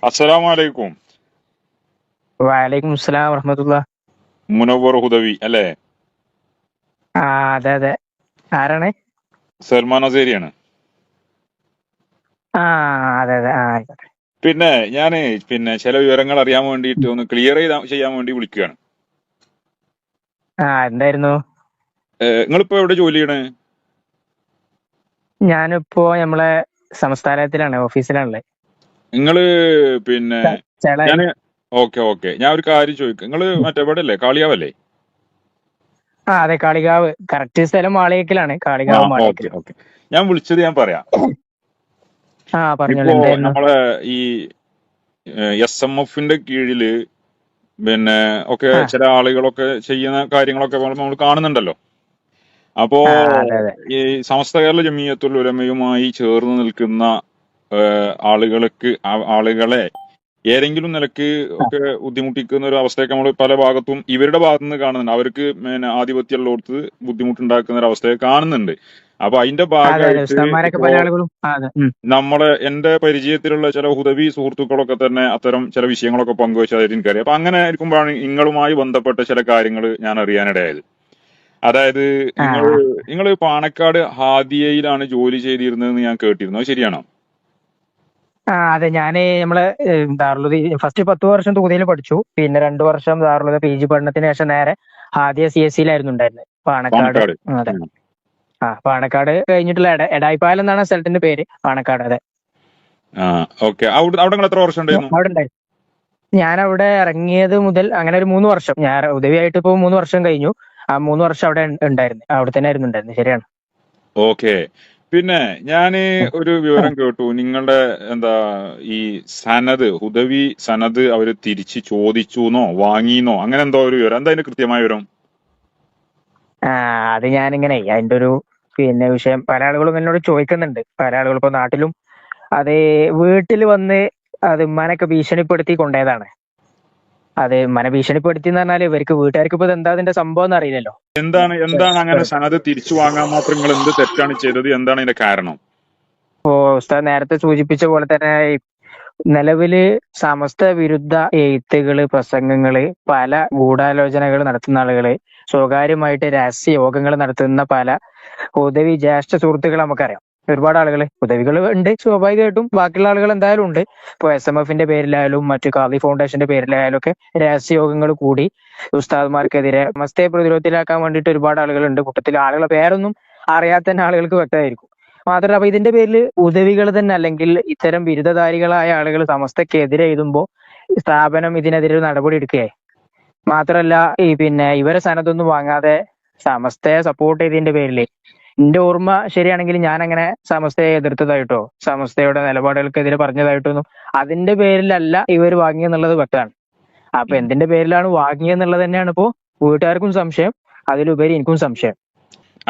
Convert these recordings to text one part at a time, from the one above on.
അസ്സലാമു അലൈക്കും. വലൈക്കും അസ്സലാം വറഹമത്തുള്ള. മുനവ്വർ ഹുദവി അല്ലേ? ആ, അതെ അതെ. ആരാണ്? സൽമാൻ അസേരിയാണ്. ആ, അതെ അതെ. ആ, ആയിക്കോട്ടെ. പിന്നെ ഞാന് ചില വിവരങ്ങൾ അറിയാൻ വേണ്ടിയിട്ട് ഒന്ന് ക്ലിയർ ചെയ്യാൻ വേണ്ടി വിളിക്കുകയാണ്. എന്തായിരുന്നു? നിങ്ങളിപ്പോ എവിടെ ജോലി ചെയ്യണേ? ഞാനിപ്പോ നമ്മളെ സംസ്ഥാനത്തിലാണ്, ഓഫീസിലാണുള്ളത്. നിങ്ങള് പിന്നെ ചേളാരി. ഞാന് ഓക്കെ ഓക്കെ, ഞാൻ ഒരു കാര്യം ചോദിക്കാം. നിങ്ങള് മറ്റേ എവിടെ അല്ലേ, കാളിയാവല്ലേ? അതെ, കാളികാവ്. കറക്റ്റ് സ്ഥലം മാളിയേക്കലാണ്, ആ, കാളികാവ് ഓക്കെ മാളിയേക്കൽ. ഓക്കെ. ഞാൻ വിളിച്ചത് ഞാൻ പറയാം. പറഞ്ഞോളൂ, ഇപ്പോ എന്തായിരുന്നു? നമ്മളെ ഈ SM-ന്റെ കീഴില് പിന്നെ ഒക്കെ ആ ചില ആളുകളൊക്കെ ചെയ്യുന്ന കാര്യങ്ങളൊക്കെ നമ്മൾ കാണുന്നുണ്ടല്ലോ. അപ്പോ അതെ അതെ. ഈ സമസ്ത കേരള ജമിയത്തുൽ ഉലമയുമായി ചേർന്ന് നിൽക്കുന്ന ആളുകളെ ഏതെങ്കിലും നിലക്ക് ആ, ഒക്കെ ബുദ്ധിമുട്ടിക്കുന്ന ഒരു അവസ്ഥയൊക്കെ നമ്മൾ പല ഭാഗത്തും ഇവരുടെ ഭാഗത്തു നിന്ന് കാണുന്നുണ്ട്. അവർക്ക് ആധിപത്യമുള്ളടത്ത് ബുദ്ധിമുട്ടുണ്ടാക്കുന്ന ഒരു അവസ്ഥയെ കാണുന്നുണ്ട്. അപ്പൊ അതിന്റെ അതെ അതെ. ഭാഗമായിട്ട് ഉസ്താന്മാരൊക്കെ ഇപ്പോ പല ആളുകളും അതെ. എന്റെ പരിചയത്തിലുള്ള ചില ഹുദവി സുഹൃത്തുക്കളൊക്കെ തന്നെ അത്തരം ചില വിഷയങ്ങളൊക്കെ പങ്കുവച്ചതായിട്ട് എനിക്കറിയാം. അപ്പൊ അങ്ങനെ ആയിരിക്കുമ്പോഴാണ് നിങ്ങളുമായി ബന്ധപ്പെട്ട ചില കാര്യങ്ങൾ ഞാൻ അറിയാനിടയായത്. അതായത് ആ നിങ്ങൾ പാണക്കാട് ഹാദിയയിലാണ് ജോലി ചെയ്തിരുന്നതെന്ന് ഞാൻ കേട്ടിരുന്നു. അത് ശരിയാണോ? അതെ. ഞാന് നമ്മളെ ദാറുൽ ഫസ്റ്റ് 10 വർഷം തൂതയിൽ പഠിച്ചു. പിന്നെ 2 വർഷം ദാറുൽ PG പഠനത്തിന് ശേഷം നേരെ ആദ്യ CSE ഉണ്ടായിരുന്നത്, പാണക്കാട്. പാണക്കാട്. അതെ. പാണക്കാട് കഴിഞ്ഞിട്ടുള്ള എടായിപ്പാലം എന്നാണ് സ്ഥലത്തിന്റെ പേര്. പാണക്കാട്, അതെ. ആ, ഓക്കെ. അവിടെ നിങ്ങൾ എത്ര വർഷം ഉണ്ടായിരുന്നു? അവിടെ ഉണ്ടായിരുന്നു. ഞാൻ അവിടെ ഇറങ്ങിയത് മുതൽ അങ്ങനെ ഒരു 3 വർഷം, ഞാൻ ഉദവിയായിട്ട് ഇപ്പൊ 3 വർഷം കഴിഞ്ഞു. ആ 3 വർഷം അവിടെ ഉണ്ടായിരുന്നു, അവിടെ തന്നെ ആയിരുന്നു ഉണ്ടായിരുന്നത്. ശരിയാണ്. ഓക്കെ. പിന്നെ ഞാന് ഒരു വിവരം കേട്ടു. നിങ്ങളുടെ എന്താ ഈ ഹുദവി സനത് അവര് തിരിച്ച് ചോദിച്ചുന്നോ വാങ്ങിന്നോ അങ്ങനെ എന്തോ ഒരു വിവരം. എന്താ അതിന്റെ കൃത്യമായ വിവരം? ആ അത് ഞാനിങ്ങനെ അതിന്റെ ഒരു വിഷയം പല ആളുകളും എന്നോട് ചോദിക്കുന്നുണ്ട്. പല ആളുകളും ഇപ്പൊ നാട്ടിലും അത് വീട്ടിൽ വന്ന് അത് ഉമ്മാനൊക്കെ ഭീഷണിപ്പെടുത്തി കൊണ്ടേതാണ്. അത് ഉമ്മാനെ ഭീഷണിപ്പെടുത്തി എന്ന് പറഞ്ഞാൽ ഇവർക്ക് വീട്ടുകാർക്ക് ഇപ്പൊ എന്താ അതിന്റെ സംഭവം എന്ന് അറിയില്ലല്ലോ. എന്താണ് അങ്ങനെ സനത് തിരിച്ചു വാങ്ങാൻ മാത്രം നിങ്ങൾ എന്ത് തെറ്റാണ് ചെയ്തത്? എന്താണ് അതിന്റെ കാരണം? ഇപ്പോ ഉസ്താദ് നേരത്തെ സൂചിപ്പിച്ച പോലെ തന്നെ നിലവില് സമസ്ത വിരുദ്ധ എഴുത്തുകള്, പ്രസംഗങ്ങള്, പല ഗൂഢാലോചനകൾ നടത്തുന്ന ആളുകള്, സ്വകാര്യമായിട്ട് രഹസ്യ യോഗങ്ങൾ നടത്തുന്ന പല ഹുദവി ജ്യേഷ്ഠ സുഹൃത്തുക്കൾ നമുക്കറിയാം. ഒരുപാട് ആളുകൾ ഹുദവികൾ ഉണ്ട്, സ്വാഭാവികമായിട്ടും ബാക്കിയുള്ള ആളുകൾ എന്തായാലും ഉണ്ട്. ഇപ്പോൾ SMFന്റെ പേരിലായാലും മറ്റു ഖാദി ഫൗണ്ടേഷന്റെ പേരിലായാലും ഒക്കെ രഹസ്യ യോഗങ്ങൾ കൂടി ഉസ്താദ്മാർക്കെതിരെ സമസ്തയെ പ്രതിരോധത്തിലാക്കാൻ വേണ്ടിയിട്ട് ഒരുപാട് ആളുകളുണ്ട്. കൂട്ടത്തിൽ ആളുകളെ പേരൊന്നും അറിയാത്ത തന്നെ ആളുകൾക്ക് വ്യക്തമായിരിക്കും. മാത്രമല്ല, അപ്പൊ ഇതിന്റെ പേരിൽ ഉദവികൾ തന്നെ അല്ലെങ്കിൽ ഇത്തരം ബിരുദധാരികളായ ആളുകൾ സമസ്തക്കെതിരെ എഴുതുമ്പോൾ സ്ഥാപനം ഇതിനെതിരെ ഒരു നടപടി എടുക്കുകയെ, മാത്രമല്ല ഈ ഇവരെ സനതൊന്നും വാങ്ങാതെ സമസ്തയെ സപ്പോർട്ട് ചെയ്തതിന്റെ പേരില്, എന്റെ ഓർമ്മ ശരിയാണെങ്കിൽ ഞാൻ അങ്ങനെ സമസ്തയെ എതിർത്തതായിട്ടോ സമസ്തയുടെ നിലപാടുകൾക്കെതിരെ പറഞ്ഞതായിട്ടൊന്നും അതിന്റെ പേരിലല്ല ഇവർ വാങ്ങിയെന്നുള്ളത് വ്യക്തമാണ്. അപ്പൊ എന്തിന്റെ പേരിലാണ് വാങ്ങിയെന്നുള്ളത് തന്നെയാണ് ഇപ്പോ വീട്ടുകാർക്കും സംശയം, അതിലുപരി എനിക്കും സംശയം.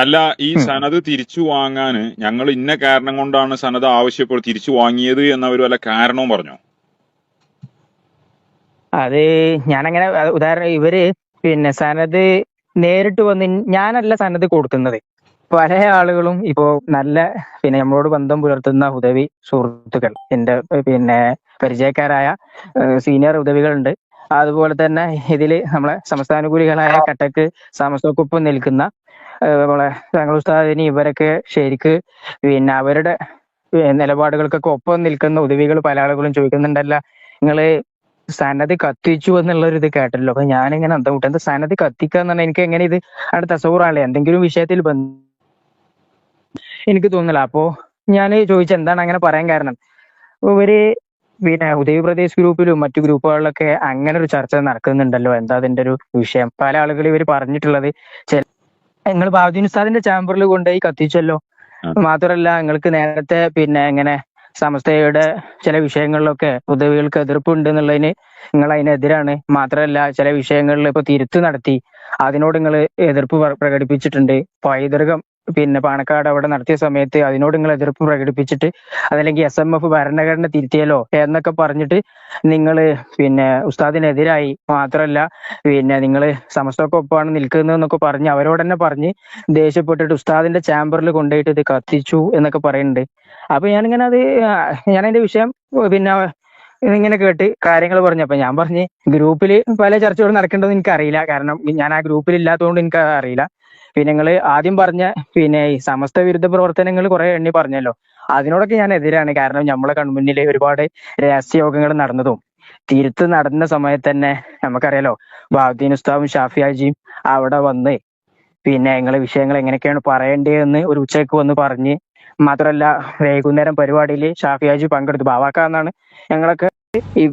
അല്ല, ഈ ഉം. സനത് തിരിച്ചു വാങ്ങാന് ഞങ്ങൾ ഇന്ന കാരണം കൊണ്ടാണ് സനത് ആവശ്യപ്പെട്ട് തിരിച്ചു വാങ്ങിയത് എന്നവർ വല്ല കാരണവും പറഞ്ഞോ? അത് ഞാനങ്ങനെ ഉദാഹരണം ഇവര് സനത് നേരിട്ട് വന്ന് ഞാനല്ല സനത് കൊടുക്കുന്നത്. പല ആളുകളും ഇപ്പോ നല്ല നമ്മളോട് ബന്ധം പുലർത്തുന്ന ഉദവി സുഹൃത്തുക്കൾ, എന്റെ പരിചയക്കാരായ സീനിയർ ഉദവികളുണ്ട്. അതുപോലെ തന്നെ ഇതില് നമ്മളെ സമസ്താനുകൂലികളായ കട്ടക്ക് സമസ്തക്കൊപ്പം നിൽക്കുന്ന നമ്മളെ തങ്ങൾ ഉസ്താദിന് ഇവരൊക്കെ ശരിക്ക് അവരുടെ നിലപാടുകൾക്കൊക്കെ ഒപ്പം നിൽക്കുന്ന ഉദവികൾ പല ആളുകളും ചോദിക്കുന്നുണ്ടല്ല, നിങ്ങള് സനത് കത്തിച്ചു എന്നുള്ള ഒരു ഇത് കേട്ടല്ലോ. അപ്പൊ ഞാനിങ്ങനെ എന്താ കൂട്ടം, എന്താ സനത് കത്തിക്കുക എന്ന് പറഞ്ഞാൽ എനിക്ക് എങ്ങനെ ഇത് അവിടെ തസവൂറാണല്ലേ, എന്തെങ്കിലും വിഷയത്തിൽ എനിക്ക് തോന്നില്ല. അപ്പോ ഞാൻ ചോദിച്ച എന്താണ് അങ്ങനെ പറയാൻ കാരണം, ഇവര് ഉദയ പ്രദേശ് ഗ്രൂപ്പിലും മറ്റു ഗ്രൂപ്പുകളിലൊക്കെ അങ്ങനെ ഒരു ചർച്ച നടക്കുന്നുണ്ടല്ലോ, എന്താ അതിന്റെ ഒരു വിഷയം. പല ആളുകളും ഇവർ പറഞ്ഞിട്ടുള്ളത്, നിങ്ങൾ ബാബുദ്ദീൻ ഉസ്താദിന്റെ ചാമ്പറിൽ കൊണ്ടുപോയി കത്തിച്ചല്ലോ, മാത്രമല്ല നിങ്ങൾക്ക് നേരത്തെ ഇങ്ങനെ സമസ്തയുടെ ചില വിഷയങ്ങളിലൊക്കെ ഉദവികൾക്ക് എതിർപ്പുണ്ട് എന്നുള്ളതിന് നിങ്ങൾ അതിനെതിരാണ്. മാത്രമല്ല ചില വിഷയങ്ങളിൽ ഇപ്പൊ തിരുത്ത് നടത്തി, അതിനോട് നിങ്ങൾ എതിർപ്പ് പ്രകടിപ്പിച്ചിട്ടുണ്ട്. പൈതൃകം പാണക്കാട് അവിടെ നടത്തിയ സമയത്ത് അതിനോട് നിങ്ങൾ എതിർപ്പ് പ്രകടിപ്പിച്ചിട്ട് അതല്ലെങ്കിൽ SMF ഭരണഘടന തിരുത്തിയല്ലോ എന്നൊക്കെ പറഞ്ഞിട്ട് നിങ്ങൾ ഉസ്താദിനെതിരായി. മാത്രമല്ല നിങ്ങൾ സമസ്തക്കൊപ്പമാണ് നിൽക്കുന്നതെന്നൊക്കെ പറഞ്ഞ് അവരോട് തന്നെ പറഞ്ഞ് ദേഷ്യപ്പെട്ടിട്ട് ഉസ്താദിന്റെ ചാമ്പറിൽ കൊണ്ടുപോയിട്ട് ഇത് കത്തിച്ചു എന്നൊക്കെ പറയുന്നുണ്ട്. അപ്പൊ ഞാനിങ്ങനെ ഞാൻ അതിന്റെ വിഷയം ഇങ്ങനെ കേട്ട് കാര്യങ്ങൾ പറഞ്ഞു. അപ്പൊ ഞാൻ പറഞ്ഞ് ഗ്രൂപ്പിൽ പല ചർച്ചകളും നടക്കേണ്ടതെന്ന് എനിക്കറിയില്ല, കാരണം ഞാൻ ആ ഗ്രൂപ്പിൽ ഇല്ലാത്തതുകൊണ്ട് എനിക്ക് അറിയില്ല. പിന്നെ നിങ്ങൾ ആദ്യം പറഞ്ഞ പിന്നെ ഈ സമസ്ത വിരുദ്ധ പ്രവർത്തനങ്ങൾ കുറെ എണ്ണി പറഞ്ഞല്ലോ, അതിനോടൊക്കെ ഞാൻ എതിരാണ്. കാരണം നമ്മളെ കൺമുന്നിൽ ഒരുപാട് രഹസ്യ യോഗങ്ങൾ നടന്നതും തിരുത്ത് നടന്ന സമയത്ത് തന്നെ നമുക്കറിയാലോ, ബാദുദ്ദീൻ ഉസ്താദും ഷാഫി ഹാജിയും അവിടെ വന്ന് പിന്നെ നിങ്ങളെ വിഷയങ്ങൾ എങ്ങനെയൊക്കെയാണ് പറയേണ്ടതെന്ന് ഒരു ഉച്ചയ്ക്ക് വന്ന് പറഞ്ഞ്, മാത്രമല്ല വൈകുന്നേരം പരിപാടിയിൽ ഷാഫി ഹാജി പങ്കെടുത്തു. ബാവാക്ക എന്നാണ് ഞങ്ങളൊക്കെ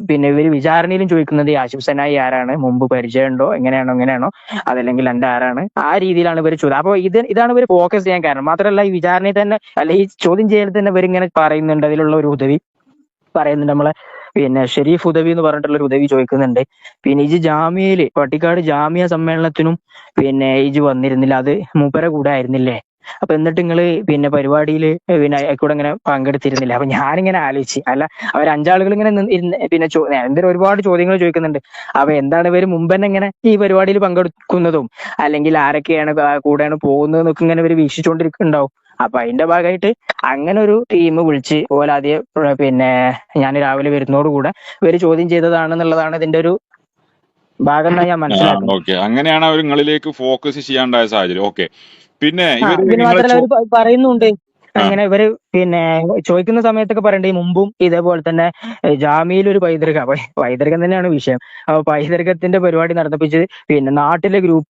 പിന്നെ ഇവര് വിചാരണയിലും ചോദിക്കുന്നത് ഈ ആശിഫ് സനായി ആരാണ്, മുമ്പ് പരിചയമുണ്ടോ, എങ്ങനെയാണോ അതല്ലെങ്കിൽ എന്റെ ആരാണ്, ആ രീതിയിലാണ് ഇവർ ചോദ്യം. അപ്പൊ ഇതാണ് ഇവർ ഫോക്കസ് ചെയ്യാൻ കാരണം. മാത്രമല്ല ഈ വിചാരണയിൽ തന്നെ അല്ല ഈ ചോദ്യം ചെയ്യലിൽ തന്നെ ഇവരിങ്ങനെ പറയുന്നുണ്ട്, അതിലുള്ള ഒരു ഉദവി പറയുന്നുണ്ട്, നമ്മളെ പിന്നെ ഷെരീഫ് ഉദവി എന്ന് പറഞ്ഞിട്ടുള്ള ഒരു ഉദവി ചോദിക്കുന്നുണ്ട്, പിന്നെ ഇജ് ജാമ്യയില് പട്ടിക്കാട് ജാമ്യ സമ്മേളനത്തിനും പിന്നെ ഇജ് വന്നിരുന്നില്ല, അത് മൂപ്പരെ കൂടെ ആയിരുന്നില്ലേ, അപ്പൊ എന്നിട്ട് നിങ്ങള് പിന്നെ പരിപാടിയിൽ പിന്നെ കൂടെ ഇങ്ങനെ പങ്കെടുത്തിരുന്നില്ല. അപ്പൊ ഞാനിങ്ങനെ ആലോചിച്ച്, അല്ല അവർ അഞ്ചാളുകൾ ഇങ്ങനെ പിന്നെ എന്തൊരു ഒരുപാട് ചോദ്യങ്ങൾ ചോദിക്കുന്നുണ്ട്. അപ്പൊ എന്താണ് ഇവര് മുമ്പ് തന്നെ ഇങ്ങനെ ഈ പരിപാടിയിൽ പങ്കെടുക്കുന്നതും അല്ലെങ്കിൽ ആരൊക്കെയാണ് കൂടെയാണ് പോകുന്നത് എന്നൊക്കെ ഇങ്ങനെ ഇവര് വീക്ഷിച്ചുകൊണ്ടിരിക്കുന്നുണ്ടാവും. അപ്പൊ അതിന്റെ ഭാഗമായിട്ട് അങ്ങനെ ഒരു ടീം വിളിച്ച് പോലെ ആദ്യം പിന്നെ ഞാൻ രാവിലെ വരുന്നതോടുകൂടെ ഇവര് ചോദ്യം ചെയ്തതാണെന്നുള്ളതാണ് ഇതിന്റെ ഒരു ഭാഗം എന്നാണ് ഞാൻ മനസ്സിലാക്കുന്നത്. ഓക്കെ, അങ്ങനെയാണ് അവർ നിങ്ങളിലേക്ക് ഫോക്കസ് ചെയ്യാണ്ടായ സാഹചര്യം. ഓക്കെ, പിന്നെ ആ ഇവര് പിന്നെ നിങ്ങളെ മാത്രമല്ല അവർ പറയുന്നുണ്ട്, ആ അങ്ങനെ ഇവര് പിന്നെ ചോദിക്കുന്ന സമയത്തൊക്കെ പറയണ്ടേ ഈ മുമ്പും ഇതേപോലെ തന്നെ ജാമ്യയിൽ ഒരു പൈതൃക, അപ്പൊ പൈതൃകം തന്നെയാണ് വിഷയം. അപ്പൊ പൈതൃകത്തിന്റെ പരിപാടി നടത്തിപ്പിച്ച് പിന്നെ നാട്ടിലെ ഗ്രൂപ്പ്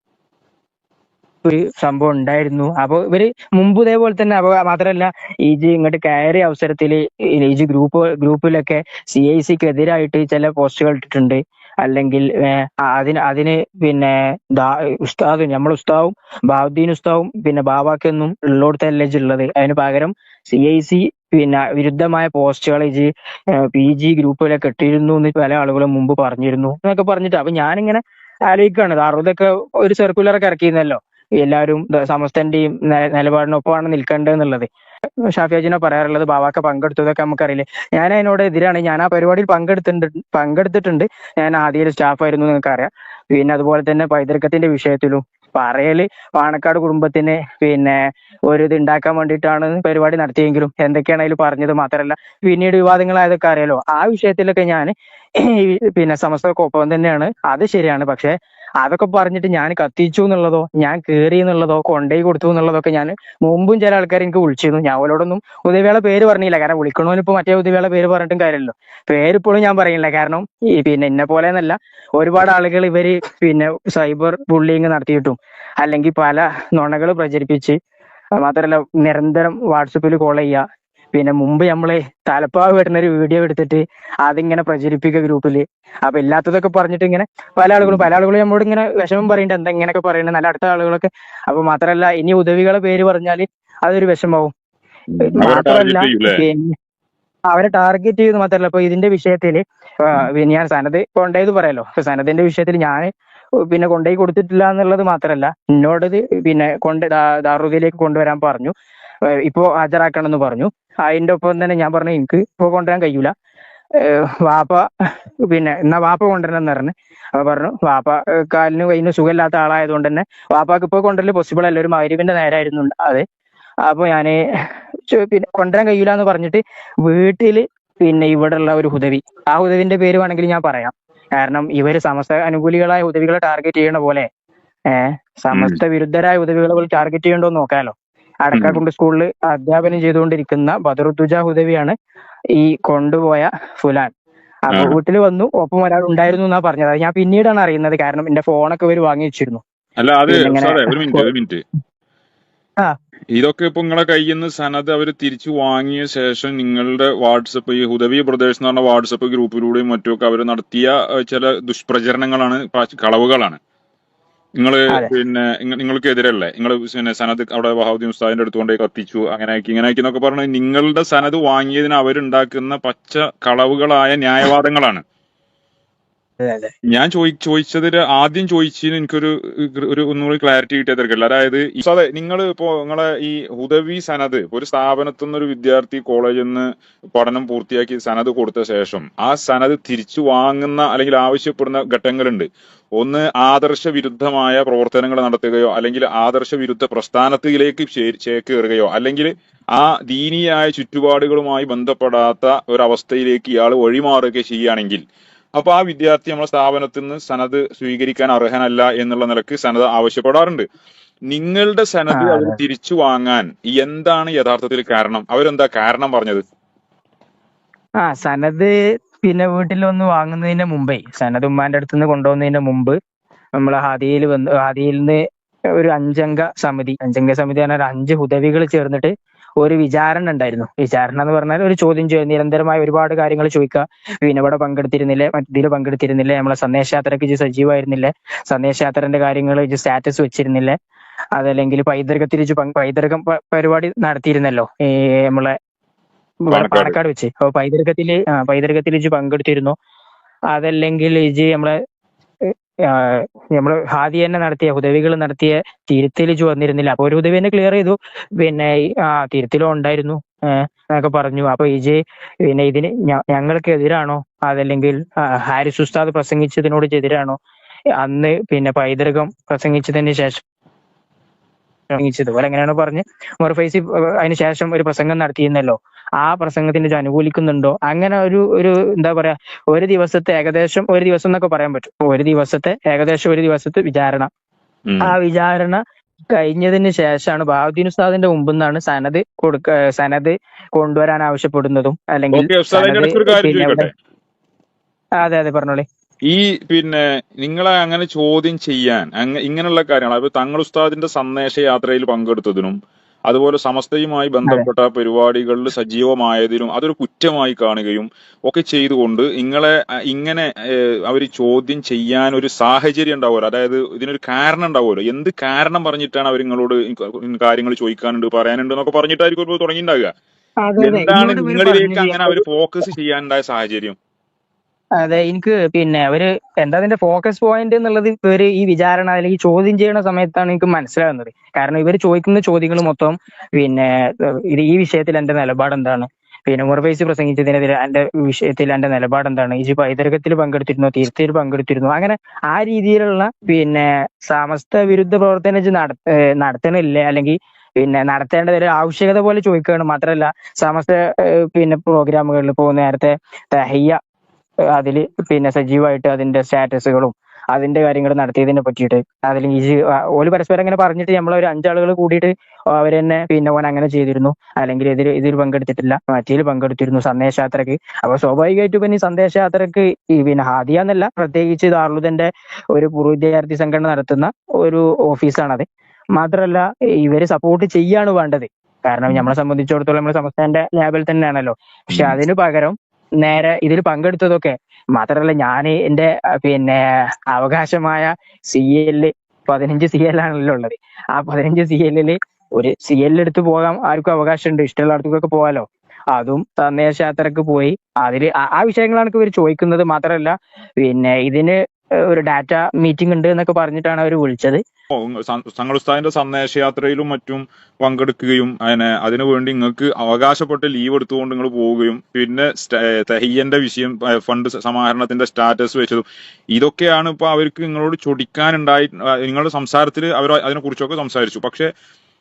ഒരു സംഭവം ഉണ്ടായിരുന്നു. അപ്പൊ ഇവര് മുമ്പ് ഇതേപോലെ തന്നെ, അപ്പൊ മാത്രമല്ല ഈജ് ഇങ്ങോട്ട് കയറിയ അവസരത്തില് ഈജ് ഗ്രൂപ്പിലൊക്കെ CIC-ക്ക് എതിരായിട്ട് ചില പോസ്റ്റുകൾ ഇട്ടിട്ടുണ്ട്, അല്ലെങ്കിൽ അതിന് പിന്നെ ഉസ്താദ് നമ്മളെ ഉസ്താവും ബാവുദ്ദീൻ ഉസ്താവും പിന്നെ ബാവാക്കൊന്നും ഉള്ളോടത്തല്ലേ ഉള്ളത്, അതിന് പകരം CIC പിന്നെ വിരുദ്ധമായ പോസ്റ്റുകൾ ഇജ് PG ഗ്രൂപ്പിലൊക്കെ ഇട്ടിരുന്നു എന്ന് പല ആളുകളും മുമ്പ് പറഞ്ഞിരുന്നു എന്നൊക്കെ പറഞ്ഞിട്ട്. അപ്പൊ ഞാനിങ്ങനെ ആലോചിക്കുകയാണ്, അറുപതൊക്കെ ഒരു സർക്കുലറൊക്കെ ഇറക്കിയിരുന്നല്ലോ, എല്ലാവരും സമസ്തന്റെയും നിലപാടിനൊപ്പമാണ് നിൽക്കേണ്ടതെന്നുള്ളത്. ഷാഫിയാജിനെ പറയാറുള്ളത് ബാവാക്ക പങ്കെടുത്തതൊക്കെ നമുക്കറിയില്ലേ. ഞാൻ അതിനോട് എതിരാണ്. ഞാൻ ആ പരിപാടിയിൽ പങ്കെടുത്തിട്ടുണ്ട്. ഞാൻ ആദ്യം സ്റ്റാഫായിരുന്നു, നിങ്ങൾക്ക് അറിയാം. പിന്നെ അതുപോലെ തന്നെ പൈതൃകത്തിന്റെ വിഷയത്തിലും പറയല് പാണക്കാട് കുടുംബത്തിന് പിന്നെ ഒരു ഇത് ഉണ്ടാക്കാൻ വേണ്ടിയിട്ടാണ് പരിപാടി നടത്തിയെങ്കിലും എന്തൊക്കെയാണ് അതിൽ പറഞ്ഞത് മാത്രമല്ല പിന്നീട് വിവാദങ്ങളായതൊക്കെ അറിയാലോ. ആ വിഷയത്തിലൊക്കെ ഞാൻ പിന്നെ സമസ്തക്കൊപ്പം തന്നെയാണ്, അത് ശരിയാണ്. പക്ഷെ അതൊക്കെ പറഞ്ഞിട്ട് ഞാൻ കത്തിച്ചു എന്നുള്ളതോ ഞാൻ കേറി എന്നുള്ളതോ കൊണ്ടേ കൊടുത്തു എന്നുള്ളതൊക്കെ ഞാൻ മുമ്പും ചില ആൾക്കാർ എനിക്ക് വിളിച്ചിരുന്നു. ഞാൻ അവരോടൊന്നും ഉദയവേള പേര് പറഞ്ഞില്ല, കാരണം വിളിക്കണോനിപ്പോ മറ്റേ ഉദയവേള പേര് പറഞ്ഞിട്ടും കാര്യമല്ലോ. പേരിപ്പോഴും ഞാൻ പറയില്ല, കാരണം ഈ പിന്നെ എന്നെ പോലെ എന്നല്ല, ഒരുപാട് ആളുകൾ ഇവര് പിന്നെ സൈബർ ബുള്ളിങ് നടത്തിയിട്ടും അല്ലെങ്കിൽ പല നുണകൾ പ്രചരിപ്പിച്ച്, മാത്രമല്ല നിരന്തരം വാട്സപ്പിൽ കോൾ ചെയ്യുക, പിന്നെ മുമ്പ് നമ്മള് തലപ്പാവ് വെട്ടുന്ന ഒരു വീഡിയോ എടുത്തിട്ട് അതിങ്ങനെ പ്രചരിപ്പിക്കുക ഗ്രൂപ്പില്. അപ്പൊ ഇല്ലാത്തതൊക്കെ പറഞ്ഞിട്ട് ഇങ്ങനെ പല ആളുകളും നമ്മളോട് ഇങ്ങനെ വിഷമം പറയുന്നുണ്ട്, എന്താ ഇങ്ങനെയൊക്കെ പറയുന്നത് നല്ല അടുത്ത ആളുകളൊക്കെ. അപ്പൊ മാത്രമല്ല ഇനി ഉദവികളെ പേര് പറഞ്ഞാല് അതൊരു വിഷമാവും. അവരെ മാത്രമല്ല ടാർഗറ്റ് ചെയ്യൂലേ? പിന്നെ അവരെ ടാർഗറ്റ് ചെയ്യുന്നത് മാത്രമല്ല, ഇപ്പൊ ഇതിന്റെ വിഷയത്തില് പിന്നെ ഞാൻ സനത് കൊണ്ടേത് പറയാലോ, ഇപ്പൊ സനദിന്റെ വിഷയത്തിൽ ഞാൻ പിന്നെ കൊണ്ടുപോയി കൊടുത്തിട്ടില്ല എന്നുള്ളത് മാത്രമല്ല, എന്നോടത് പിന്നെ ദാറുദയിലേക്ക് കൊണ്ടുവരാൻ പറഞ്ഞു, ഇപ്പോ ഹാജരാക്കണം എന്ന് പറഞ്ഞു. അതിന്റെ ഒപ്പം തന്നെ ഞാൻ പറഞ്ഞു എനിക്ക് ഇപ്പൊ കൊണ്ടുവരാൻ കഴിയൂല, വാപ്പ പിന്നെ എന്നാ വാപ്പ കൊണ്ടുവരണം എന്ന് പറഞ്ഞു. അപ്പൊ പറഞ്ഞു വാപ്പ കാലിന് കയ്യിന് സുഖമില്ലാത്ത ആളായതുകൊണ്ട് തന്നെ വാപ്പാക്ക് ഇപ്പൊ കൊണ്ടുവരല് പോസിബിൾ അല്ല, ഒരു മഗ്‌രിബിന്റെ നേരമായിരുന്നു അത്. അപ്പൊ ഞാന് പിന്നെ കൊണ്ടുവരാൻ കഴിയൂല എന്ന് പറഞ്ഞിട്ട് വീട്ടില് പിന്നെ ഇവിടെ ഉള്ള ഒരു ഹുദവി, ആ ഹുദവിന്റെ പേര് വേണമെങ്കിൽ ഞാൻ പറയാം, കാരണം ഇവര് സമസ്ത അനുകൂലികളായ ഹുദവികളെ ടാർഗറ്റ് ചെയ്യണ പോലെ ഉം. സമസ്ത വിരുദ്ധരായ ഹുദവികളെ ടാർഗറ്റ് ചെയ്യണ്ടോ എന്ന് നോക്കാലോ. ഉം. അടക്കാക്കുണ്ട് സ്കൂളിൽ അധ്യാപനം ചെയ്തുകൊണ്ടിരിക്കുന്ന ബദറുദ്ദുജ ഹുദവിയാണ് ഈ കൊണ്ടുപോയ ഫുലാൻ. ആ. അപ്പൊ വീട്ടിൽ വന്നു, ഒപ്പം ഒരാൾ ഉണ്ടായിരുന്നു എന്നാ പറഞ്ഞത്. അത് ഞാൻ പിന്നീടാണ് അറിയുന്നത്, കാരണം എന്റെ ഫോണൊക്കെ ഇവര് വാങ്ങി വെച്ചിരുന്നു. അല്ല, അത് പിന്നെ ഇങ്ങനെ സാറേ ഒരു മിനിറ്റ്. ആ ഇതൊക്കെ ഇപ്പൊ നിങ്ങളെ കയ്യിൽ നിന്ന് സനത് അവർ തിരിച്ചു വാങ്ങിയ ശേഷം നിങ്ങളുടെ വാട്സപ്പ്, ഈ ഹുദവി ബ്രദേഴ്സ് എന്ന് പറഞ്ഞ വാട്സപ്പ് ഗ്രൂപ്പിലൂടെയും മറ്റുമൊക്കെ അവർ നടത്തിയ ചില ദുഷ്പ്രചരണങ്ങളാണ്, കളവുകളാണ്. നിങ്ങള് അതെ പിന്നെ നിങ്ങൾക്കെതിരല്ലേ? നിങ്ങൾ പിന്നെ സനത് അവിടെ വഹാബുദ്ദീൻ ഉസ്താദിന്റെ അടുത്ത് കൊണ്ടുപോയി കത്തിച്ചു, അങ്ങനെ ആക്കി ഇങ്ങനെ ആക്കി എന്നൊക്കെ പറഞ്ഞ് നിങ്ങളുടെ സനത് വാങ്ങിയതിന് അവരുണ്ടാക്കുന്ന പച്ച കളവുകളായ ന്യായവാദങ്ങളാണ്. അതെ. ഞാൻ ചോദിച്ചതിൽ ആദ്യം ചോദിച്ചതിന് എനിക്കൊരു ഒന്നുകൂടി ക്ലാരിറ്റി കിട്ടിയ തിരക്കില്ല. അതായത് അതെ, നിങ്ങൾ ഇപ്പോ നിങ്ങളെ ഈ ഹുദവി സനത് ഒരു സ്ഥാപനത്തിൽ നിന്ന് ഒരു വിദ്യാർത്ഥി കോളേജിൽ നിന്ന് പഠനം പൂർത്തിയാക്കി സനത് കൊടുത്ത ശേഷം ആ സനത് തിരിച്ചു വാങ്ങുന്ന അല്ലെങ്കിൽ ആവശ്യപ്പെടുന്ന ഘട്ടങ്ങളുണ്ട്. ഒന്ന് ആദർശ വിരുദ്ധമായ പ്രവർത്തനങ്ങൾ നടത്തുകയോ അല്ലെങ്കിൽ ആദർശ വിരുദ്ധ പ്രസ്ഥാനത്തിലേക്ക് ചേക്കേറുകയോ അല്ലെങ്കിൽ ആ ദീനീയായ ചുറ്റുപാടുകളുമായി ബന്ധപ്പെടാത്ത ഒരവസ്ഥയിലേക്ക് ഇയാൾ വഴിമാറുകയോ ചെയ്യുകയാണെങ്കിൽ അപ്പൊ ആ വിദ്യാർത്ഥി നമ്മുടെ സ്ഥാപനത്തിൽ നിന്ന് സനത് സ്വീകരിക്കാൻ അർഹനല്ല എന്നുള്ള നിലക്ക് സനത് ആവശ്യപ്പെടാറുണ്ട്. നിങ്ങളുടെ ആ സനത് അവർ അതെ. തിരിച്ചു വാങ്ങാൻ എന്താണ് യഥാർത്ഥത്തിൽ കാരണം? അവരെന്താ കാരണം പറഞ്ഞത്? സനത് പിന്നെ വീട്ടിൽ വന്ന് വാങ്ങുന്നതിന് മുമ്പേ, സനത് ഉമ്മാന്റെ അടുത്ത് നിന്ന് കൊണ്ടുപോകുന്നതിന് മുമ്പ് നമ്മളെ ഹാദിയിൽ നിന്ന് ഒരു അഞ്ചംഗ സമിതി പറഞ്ഞാൽ ഒരു 5 ഹുദവികൾ ചേർന്നിട്ട് ഒരു വിചാരണ ഉണ്ടായിരുന്നു. വിചാരണ എന്ന് പറഞ്ഞാൽ ഒരു ചോദ്യം ചെയ്യൽ, നിരന്തരമായ ഒരുപാട് കാര്യങ്ങൾ ചോദിക്കുക. പിന്നെ ഇവിടെ പങ്കെടുത്തിരുന്നില്ലേ, മറ്റേതിൽ പങ്കെടുത്തിരുന്നില്ലേ, നമ്മളെ സന്ദേശയാത്രക്ക് ഇജ്ജ് സജീവമായിരുന്നില്ലേ, സന്ദേശയാത്രന്റെ കാര്യങ്ങൾ ഇജ്ജ് സ്റ്റാറ്റസ് വെച്ചിരുന്നില്ലേ, അതല്ലെങ്കിൽ പൈതൃകത്തിൽ പരിപാടി നടത്തിയിരുന്നല്ലോ ഈ നമ്മളെ ഇവിടെ പാണക്കാട്. പാണക്കാട് വെച്ച്. അപ്പൊ പൈതൃകത്തിൽ ഇജ്ജ് പങ്കെടുത്തിരുന്നു. അതല്ലെങ്കിൽ ഇജ്ജ് നമ്മള് ഹാദി തന്നെ നടത്തിയ ഹുദവികൾ നടത്തിയ തിരുത്തൽ ഇജ്ജ് വന്നിരുന്നില്ല. അപ്പൊ ഒരു ഹുദവി തന്നെ ക്ലിയർ ചെയ്തു, പിന്നെ തിരുത്തലും ഉണ്ടായിരുന്നു എന്നൊക്കെ പറഞ്ഞു. അപ്പൊ ഇജ് പിന്നെ ഇതിന് ഞങ്ങൾക്ക് എതിരാണോ, അതല്ലെങ്കിൽ ഹാരിസ് ഉസ്താദ് പ്രസംഗിച്ചതിനോട് എതിരാണോ, അന്ന് പിന്നെ പൈതൃകം പ്രസംഗിച്ചതിന് ശേഷം ഇതുപോലെ എങ്ങനെയാണോ പറഞ്ഞ് ഫൈസി അതിന് ശേഷം ഒരു പ്രസംഗം നടത്തിയിരുന്നല്ലോ, ആ പ്രസംഗത്തിന് ഇജ്ജ് അനുകൂലിക്കുന്നുണ്ടോ? അങ്ങനെ ഒരു എന്താ പറയാ, ഒരു ദിവസം എന്നൊക്കെ പറയാൻ പറ്റും. ഒരു ദിവസത്തെ വിചാരണ. ഉം. ആ വിചാരണ കഴിഞ്ഞതിന് ശേഷമാണ് ബഹാവുദ്ദീൻ ഉസ്താദിന്റെ മുമ്പിൽ നിന്നാണ് സനത് കൊണ്ടുവരാൻ ആവശ്യപ്പെടുന്നതും, അല്ലെങ്കിൽ ഓക്കെ ഉസ്താദ്, അതിന്റെ സനത് ഇടയ്ക്ക് ഒരു കാര്യം പിന്നെ ഇവിടെ. ചോദിക്കട്ടെ. അതെ അതെ, പറഞ്ഞോളി. ഈ പിന്നെ നിങ്ങളെ അങ്ങനെ ചോദ്യം ചെയ്യാൻ ഇങ്ങനെയുള്ള കാര്യങ്ങൾ, അപ്പൊ തങ്ങൾ ഉസ്താദിന്റെ സന്ദേശ യാത്രയിൽ പങ്കെടുത്തതിനും അതുപോലെ സമസ്തയുമായി അതെ ബന്ധപ്പെട്ട പരിപാടികളിൽ സജീവമായതിനും അതൊരു കുറ്റമായി കാണുകയും ഒക്കെ ചെയ്തുകൊണ്ട് നിങ്ങളെ ഇങ്ങനെ അവർ ചോദ്യം ചെയ്യാൻ ഒരു സാഹചര്യം ഉണ്ടാവുമല്ലോ, അതായത് ഇതിനൊരു കാരണം ഉണ്ടാവുമല്ലോ, എന്ത് കാരണം പറഞ്ഞിട്ടാണ് അവർ നിങ്ങളോട് കാര്യങ്ങൾ ചോദിക്കാനുണ്ട് പറയാനുണ്ട് എന്നൊക്കെ പറഞ്ഞിട്ടായിരിക്കും ഇപ്പോൾ തുടങ്ങിയിട്ടുണ്ടാവുക. അതെ അതെ, എന്താണ് എന്നോട് ഇവര് നിങ്ങളിലേക്ക് പറഞ്ഞത് അങ്ങനെ അവർ ഫോക്കസ് ചെയ്യാനുണ്ടായ സാഹചര്യം? അതെ, എനിക്ക് പിന്നെ എന്താ അതിന്റെ ഫോക്കസ് പോയിന്റ് എന്നുള്ളത് ഇവര് ഈ വിചാരണ അല്ലെങ്കിൽ ചോദ്യം ചെയ്യുന്ന സമയത്താണ് എനിക്ക് മനസ്സിലാകുന്നത്. കാരണം ഇവർ ചോദിക്കുന്ന ചോദ്യങ്ങൾ മൊത്തം പിന്നെ ഈ വിഷയത്തിൽ എന്റെ നിലപാട് എന്താണ്, പിന്നെ മുർഫൈസി പ്രസംഗിച്ചതിനെതിരെ എന്റെ വിഷയത്തിൽ എന്റെ നിലപാട് എന്താണ്, ഈ പൈതൃകത്തിൽ പങ്കെടുത്തിരുന്നോ, തീർത്ഥത്തിൽ പങ്കെടുത്തിരുന്നോ, അങ്ങനെ ആ രീതിയിലുള്ള പിന്നെ സമസ്ത വിരുദ്ധ പ്രവർത്തനം ഇജ്ജ് നടത്തണില്ലേ, അല്ലെങ്കിൽ പിന്നെ നടത്തേണ്ടത് ഒരു ആവശ്യകത പോലെ ചോദിക്കുകയാണ്. മാത്രമല്ല സമസ്ത പിന്നെ പ്രോഗ്രാമുകളിൽ ഇപ്പോ നേരത്തെ തഹയ്യ അതില് പിന്നെ സജീവമായിട്ട് അതിന്റെ സ്റ്റാറ്റസുകളും അതിന്റെ കാര്യങ്ങൾ നടത്തിയതിനെ പറ്റിയിട്ട്, അതിൽ ഓല് പരസ്പരം അങ്ങനെ പറഞ്ഞിട്ട് നമ്മളൊരു 5 ആളുകൾ കൂടിയിട്ട് അവര് തന്നെ പിന്നെ ഓൻ അങ്ങനെ ചെയ്തിരുന്നു, അല്ലെങ്കിൽ ഇതിൽ പങ്കെടുത്തിട്ടില്ല, മറ്റേതിൽ പങ്കെടുത്തിരുന്നു സന്ദേശയാത്രക്ക്. അപ്പൊ സ്വാഭാവികമായിട്ടും പിന്നെ ഈ സന്ദേശയാത്രക്ക് ഈ പിന്നെ ഹാദിയ എന്നല്ല, പ്രത്യേകിച്ച് ദാറുലുദന്റെ ഒരു പൂർവ്വ വിദ്യാർത്ഥി സംഘടന നടത്തുന്ന ഒരു ഓഫീസാണത്. മാത്രമല്ല ഇവര് സപ്പോർട്ട് ചെയ്യാണ് വേണ്ടത്. കാരണം നമ്മളെ സംബന്ധിച്ചിടത്തോളം നമ്മൾ സംസ്ഥാനന്റെ ലാബിൽ തന്നെയാണല്ലോ. പക്ഷെ അതിനു പകരം നേരെ ഇതിൽ പങ്കെടുത്തതൊക്കെ, മാത്രമല്ല ഞാൻ എന്റെ പിന്നെ അവകാശമായ CL 15 CL ആണല്ലോ ഉള്ളത്. ആ 15 CL ഒരു CL എടുത്ത് പോകാൻ ആർക്കും അവകാശമുണ്ട്, ഇഷ്ടമുള്ള അടുത്തേക്കൊക്കെ പോകാലോ. അതും സന്ദേശയാത്രക്ക് പോയി അതില് ആ വിഷയങ്ങളാണ് ഇവർ ചോദിക്കുന്നത്. മാത്രമല്ല പിന്നെ ഇതിന് ഒരു ഡാറ്റ മീറ്റിംഗ് ഉണ്ട് എന്നൊക്കെ പറഞ്ഞിട്ടാണ് അവർ വിളിച്ചത്. തങ്ങൾ ഉസ്താദിന്റെ സന്ദേശയാത്രയിലും മറ്റും പങ്കെടുക്കുകയും അതിനു വേണ്ടി നിങ്ങൾക്ക് അവകാശപ്പെട്ട ലീവ് എടുത്തുകൊണ്ട് നിങ്ങൾ പോവുകയും പിന്നെ തഹിയ്യന്റെ വിഷയം ഫണ്ട് സമാഹരണത്തിന്റെ സ്റ്റാറ്റസ് വെച്ചതും ഇതൊക്കെയാണ് ഇപ്പൊ അവർക്ക് നിങ്ങളോട് ചൊടിക്കാനുണ്ടായി. നിങ്ങളുടെ സംസാരത്തിൽ അവർ അതിനെ കുറിച്ചൊക്കെ സംസാരിച്ചു. പക്ഷെ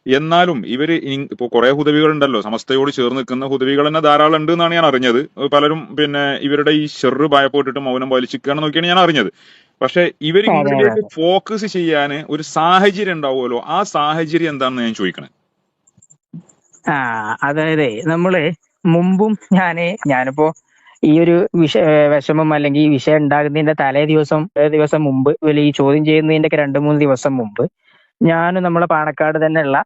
എന്നാലും ഇവര് ഇപ്പൊ കുറെ ഹുദവികൾ ഉണ്ടല്ലോ, സമസ്തയോട് ചേർന്ന് നിൽക്കുന്ന ഹുദവികൾ തന്നെ ധാരാളം ഉണ്ട് എന്നാണ് ഞാൻ അറിഞ്ഞത്. പലരും പിന്നെ ഇവരുടെ ഈ ഷെറ് ഭയപ്പെട്ടിട്ട് മൗനം വലിച്ചിരിക്കുകയാണെന്ന് നോക്കിയാണ് ഞാൻ അറിഞ്ഞത്. പക്ഷെ ഇവർ അതെ ഇങ്ങളിലേക്ക് അതെ. ഫോക്കസ് ചെയ്യാൻ ഒരു സാഹചര്യം ഉണ്ടാവുമല്ലോ, ആ സാഹചര്യം എന്താണെന്ന് ഞാൻ ചോദിക്കണേ. ആ അതായത് നമ്മള് മുമ്പും ഞാനിപ്പോ ഈ ഒരു വിഷമം അല്ലെങ്കിൽ ഈ വിഷയം ഉണ്ടാകുന്നതിന്റെ ദിവസം മുമ്പ്, ഈ ചോദ്യം ചെയ്യുന്നതിന്റെ ഒക്കെ 2-3 ദിവസം മുമ്പ് ഞാൻ നമ്മളെ പാണക്കാട് തന്നെയുള്ള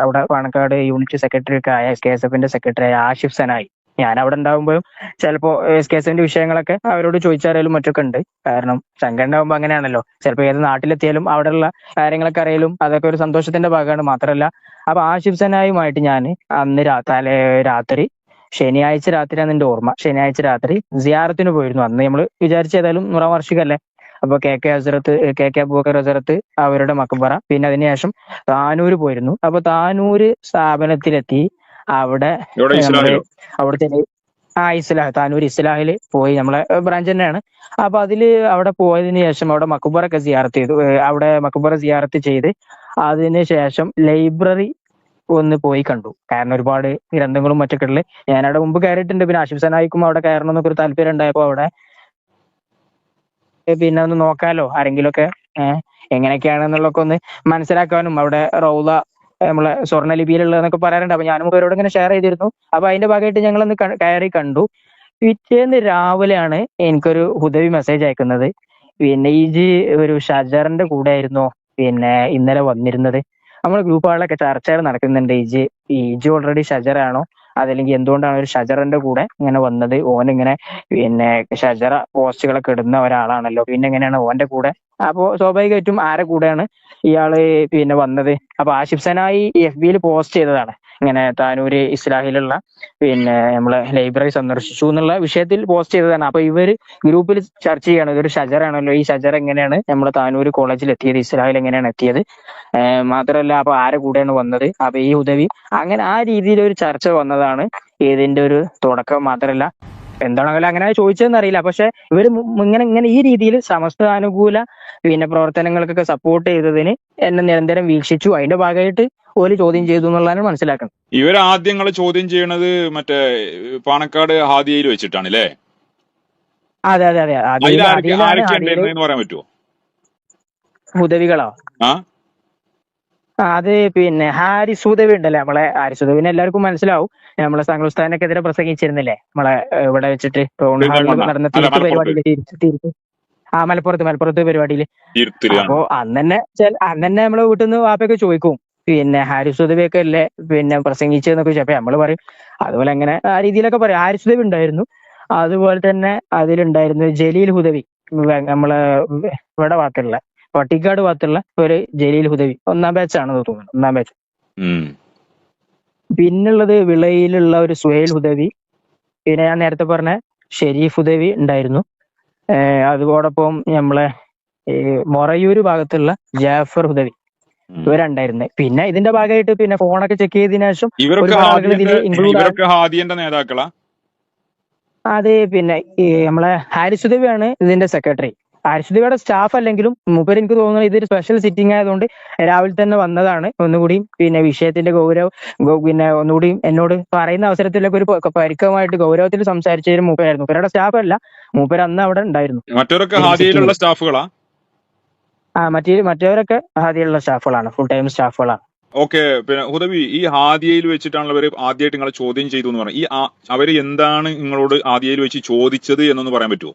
അവിടെ പാണക്കാട് യൂണിറ്റ് സെക്രട്ടറി ഒക്കെ ആയ SKSFന്റെ സെക്രട്ടറി ആയ ആഷിഫ് സനായി, ഞാൻ അവിടെ ഉണ്ടാകുമ്പോഴും ചിലപ്പോ SKSFന്റെ വിഷയങ്ങളൊക്കെ അവരോട് ചോദിച്ചറിയലും മറ്റൊക്കെ ഉണ്ട്. കാരണം സംഘടന ആകുമ്പോൾ അങ്ങനെയാണല്ലോ, ചിലപ്പോ ഏത് നാട്ടിലെത്തിയാലും അവിടെയുള്ള കാര്യങ്ങളൊക്കെ അറിയലും അതൊക്കെ ഒരു സന്തോഷത്തിന്റെ ഭാഗമാണ്. മാത്രമല്ല അപ്പൊ ആഷിഫ് സനായുമായിട്ട് ഞാൻ അന്ന് രാത്രി ശനിയാഴ്ച രാത്രിയാണ് എന്റെ ഓർമ്മ. ശനിയാഴ്ച രാത്രി സിയാറത്തിന് പോയിരുന്നു. അന്ന് നമ്മൾ വിചാരിച്ച ഏതായാലും 100-ാം വാർഷികല്ലേ, അപ്പൊ കെ കെ അബൂബക്കർ ഹസരത്ത് അവരുടെ മക്ബറ, പിന്നെ അതിനുശേഷം താനൂര് പോയിരുന്നു. അപ്പൊ താനൂര് സ്ഥാപനത്തിലെത്തി. അവിടെ ഇവിടെ നമ്മള് ഇസ്രായേലോ? അവിടുത്തെ ഇസ്ലാഹ്, താനൂർ ഇസ്ലാഹില് പോയി. നമ്മളെ ബ്രാഞ്ച് തന്നെയാണ്. അപ്പൊ അതില് അവിടെ പോയതിനു ശേഷം അവിടെ മക്ബറൊക്കെ സിയാറത്ത് ചെയ്തു. അവിടെ മക്ബറ സിയാറത്ത് ചെയ്ത് അതിന് ശേഷം ലൈബ്രറി ഒന്ന് പോയി കണ്ടു. കാരണം ഒരുപാട് ഗ്രന്ഥങ്ങളും മറ്റൊക്കെ ഉള്ളത്. ഞാനവിടെ മുമ്പ് കയറിയിട്ടുണ്ട്. പിന്നെ ആഷിഫ് സനായിക്കും അവിടെ കയറണം എന്നൊക്കെ ഒരു താല്പര്യം ഉണ്ടായപ്പോ അവിടെ പിന്നെ ഒന്ന് നോക്കാലോ, ആരെങ്കിലുമൊക്കെ എങ്ങനെയൊക്കെയാണെന്നുള്ളതൊക്കെ ഒന്ന് മനസ്സിലാക്കാനും. അവിടെ റൗള നമ്മളെ സ്വർണ്ണലിപിയിലുള്ളതെന്നൊക്കെ പറയാറുണ്ട്. അപ്പൊ ഞാനും അവരോട് ഇങ്ങനെ ഷെയർ ചെയ്തിരുന്നു. അപ്പൊ അതിന്റെ ഭാഗമായിട്ട് ഞങ്ങളൊന്ന് കയറി കണ്ടു. പിറ്റേന്ന് രാവിലെയാണ് എനിക്കൊരു ഹുദവി മെസ്സേജ് അയക്കുന്നത്. പിന്നെ ഇജ് ഒരു ഷജറിന്റെ കൂടെ ആയിരുന്നോ പിന്നെ ഇന്നലെ വന്നിരുന്നത്? നമ്മുടെ ഗ്രൂപ്പുകളിലൊക്കെ ചർച്ചകൾ നടക്കുന്നുണ്ട്. ഇജ് ഓൾറെഡി ഷജറാണോ, അതല്ലെങ്കിൽ എന്തുകൊണ്ടാണ് ഒരു ഷജറിന്റെ കൂടെ ഇങ്ങനെ വന്നത്? ഓനിങ്ങനെ പിന്നെ ഷജറ പോസ്റ്റുകളൊക്കെ ഇടുന്ന ഒരാളാണല്ലോ, പിന്നെ എങ്ങനെയാണ് ഓന്റെ കൂടെ? അപ്പോ സ്വാഭാവികമായിട്ടും ആരെ കൂടെയാണ് ഇയാള് പിന്നെ വന്നത്? അപ്പൊ ആഷിഫ് സനായി FB-യിൽ പോസ്റ്റ് ചെയ്തതാണ്, ഇങ്ങനെ താനൂര് ഇസ്ലാഹിലുള്ള പിന്നെ നമ്മളെ ലൈബ്രറി സന്ദർശിച്ചു എന്നുള്ള വിഷയത്തിൽ പോസ്റ്റ് ചെയ്തതാണ്. അപ്പൊ ഇവര് ഗ്രൂപ്പിൽ ചർച്ച ചെയ്യാണ്, ഇതൊരു ഷജറാണല്ലോ, ഈ ഷജർ എങ്ങനെയാണ് നമ്മുടെ താനൂര് കോളേജിൽ എത്തിയത്, ഇസ്ലാഹിൽ എങ്ങനെയാണ് എത്തിയത്, മാത്രമല്ല അപ്പൊ ആരെ കൂടെയാണ് വന്നത്, അപ്പൊ ഈ ഉദവി, അങ്ങനെ ആ രീതിയിൽ ഒരു ചർച്ച വന്നതാണ് ഇതിന്റെ ഒരു തുടക്കം. മാത്രമല്ല എന്താണെങ്കിലും അങ്ങനെ ചോദിച്ചതെന്ന് അറിയില്ല. പക്ഷെ ഇവര് ഇങ്ങനെ ഇങ്ങനെ ഈ രീതിയിൽ സമസ്ത അനുകൂല പിന്നെ പ്രവർത്തനങ്ങൾക്കൊക്കെ സപ്പോർട്ട് ചെയ്തതിന് എന്നെ നിരന്തരം വീക്ഷിച്ചു. അതിന്റെ ഭാഗമായിട്ട് ഓല് ചോദ്യം ചെയ്തു എന്നുള്ളതാണ് മനസ്സിലാക്കുന്നത്. ഇവർ ആദ്യങ്ങൾ ചോദ്യം ചെയ്യണത് മറ്റേ പാണക്കാട് ഹാദിയയിൽ വെച്ചിട്ടാണ് അല്ലേ? അതെ അതെ അതെ, അതിൽ ആദിയിലാണ്. ആരൊക്കെ ആദിയില് ഉണ്ടായിരുന്നു പറയാൻ പറ്റുമോ? ഹുദവികളോ? ആ അത് പിന്നെ ഹാരിസ് ഹുദവി ഉണ്ടല്ലേ, നമ്മളെ ഹാരിസ് ഹുദവിനെ എല്ലാവർക്കും മനസ്സിലാവും. നമ്മളെ സംഘസ്ഥാനക്കെതിരെ പ്രസംഗിച്ചിരുന്നില്ലേ, നമ്മളെ ഇവിടെ വെച്ചിട്ട് ടൗൺ ഹാളിൽ പെരിന്തൽമണ്ണ നടന്ന അല്ല തിരുത്ത് മലപ്പുറത്ത് പരിപാടിയിൽ, തിരുത്ത് മലപ്പുറത്ത് പരിപാടിയിൽ. തിരുത്തില്. അപ്പോ അന്ന് തന്നെ നമ്മളെ വീട്ടിൽ നിന്ന് വാപ്പയൊക്കെ ചോദിക്കും, പിന്നെ ഹാരിസ് ഹുദവിയൊക്കെ അല്ലേ പിന്നെ പ്രസംഗിച്ചെന്നൊക്കെ ചോദിച്ചപ്പോ നമ്മള് പറയും അതുപോലെ അങ്ങനെ ആ രീതിയിലൊക്കെ പറയും. ഹാരിസ് ഹുദവി ഉണ്ടായിരുന്നു. അതുപോലെ തന്നെ അതിലുണ്ടായിരുന്നു ജലീൽ ഹുദവി, നമ്മളെ ഇവിടെ ഭാഗത്തുള്ള പട്ടിക്കാട് ഭാഗത്തുള്ള ഒരു ജലീൽ ഹുദവി, 1-ാം ബാച്ചാണെന്ന് തോന്നുന്നു, 1-ാം ബാച്ച്. പിന്നുള്ളത് വിളയിലുള്ള ഒരു സുഹൈൽ ഹുദവി, പിന്നെ ഞാൻ നേരത്തെ പറഞ്ഞ ഷെരീഫ് ഹുദവി ഉണ്ടായിരുന്നു. അതോടൊപ്പം നമ്മളെ മൊറയൂര് ഭാഗത്തുള്ള ജാഫർ ഹുദവി, ഇവരുണ്ടായിരുന്നത്. പിന്നെ ഇതിന്റെ ഭാഗമായിട്ട് പിന്നെ ഫോണൊക്കെ ചെക്ക് ചെയ്തതിനു ശേഷം ഒരുപാട് ആളുകൾ ഇതിൽ ഇൻക്ലൂഡ് ആവും. ഇവരൊക്കെ ഹാദിയന്റെ നേതാക്കളാ? അത് പിന്നെ നമ്മളെ ഹാരിസ് ഹുദവിയാണ് ഇതിന്റെ സെക്രട്ടറി. ഹാരിസ് ഹുദവിയുടെ സ്റ്റാഫ് അല്ലെങ്കിലും മൂപ്പര് എനിക്ക് തോന്നുന്നത് ഇതൊരു സ്പെഷ്യൽ സിറ്റിംഗ് ആയതുകൊണ്ട് രാവിലെ തന്നെ വന്നതാണ്. ഒന്നുകൂടി പിന്നെ വിഷയത്തിന്റെ പിന്നെ ഒന്നുകൂടി എന്നോട് പറയുന്ന അവസരത്തിലൊക്കെ ഒരു പരിക്കമായിട്ട് ഗൗരവത്തിൽ സംസാരിച്ചതിന് മൂപ്പരായിരുന്നു. മൂപ്പരുടെ സ്റ്റാഫ് അല്ല, മൂപ്പര് അന്ന് അവിടെ ഉണ്ടായിരുന്നു മറ്റവരൊക്കെ ഇതിന്റെ ഹാദിയയിലുള്ള സിറ്റിംഗിൽ. സ്റ്റാഫുകളാ? മറ്റവരൊക്കെ ഹാദിയുള്ള സ്റ്റാഫുകളാണ്, ഫുൾ ടൈം സ്റ്റാഫുകളാണ്. ഓക്കെ. പിന്നെ ഹുദവി, ഈ ഹാദിയയിൽ വെച്ചിട്ടാണല്ലോ അവര് ആദ്യമായിട്ട് നിങ്ങളെ ചോദ്യം ചെയ്തു എന്ന് പറഞ്ഞു. അവര് എന്താണ് നിങ്ങളോട് ആദിയയിൽ വെച്ച് ചോദിച്ചത് എന്നൊന്ന് പറയാൻ പറ്റുമോ?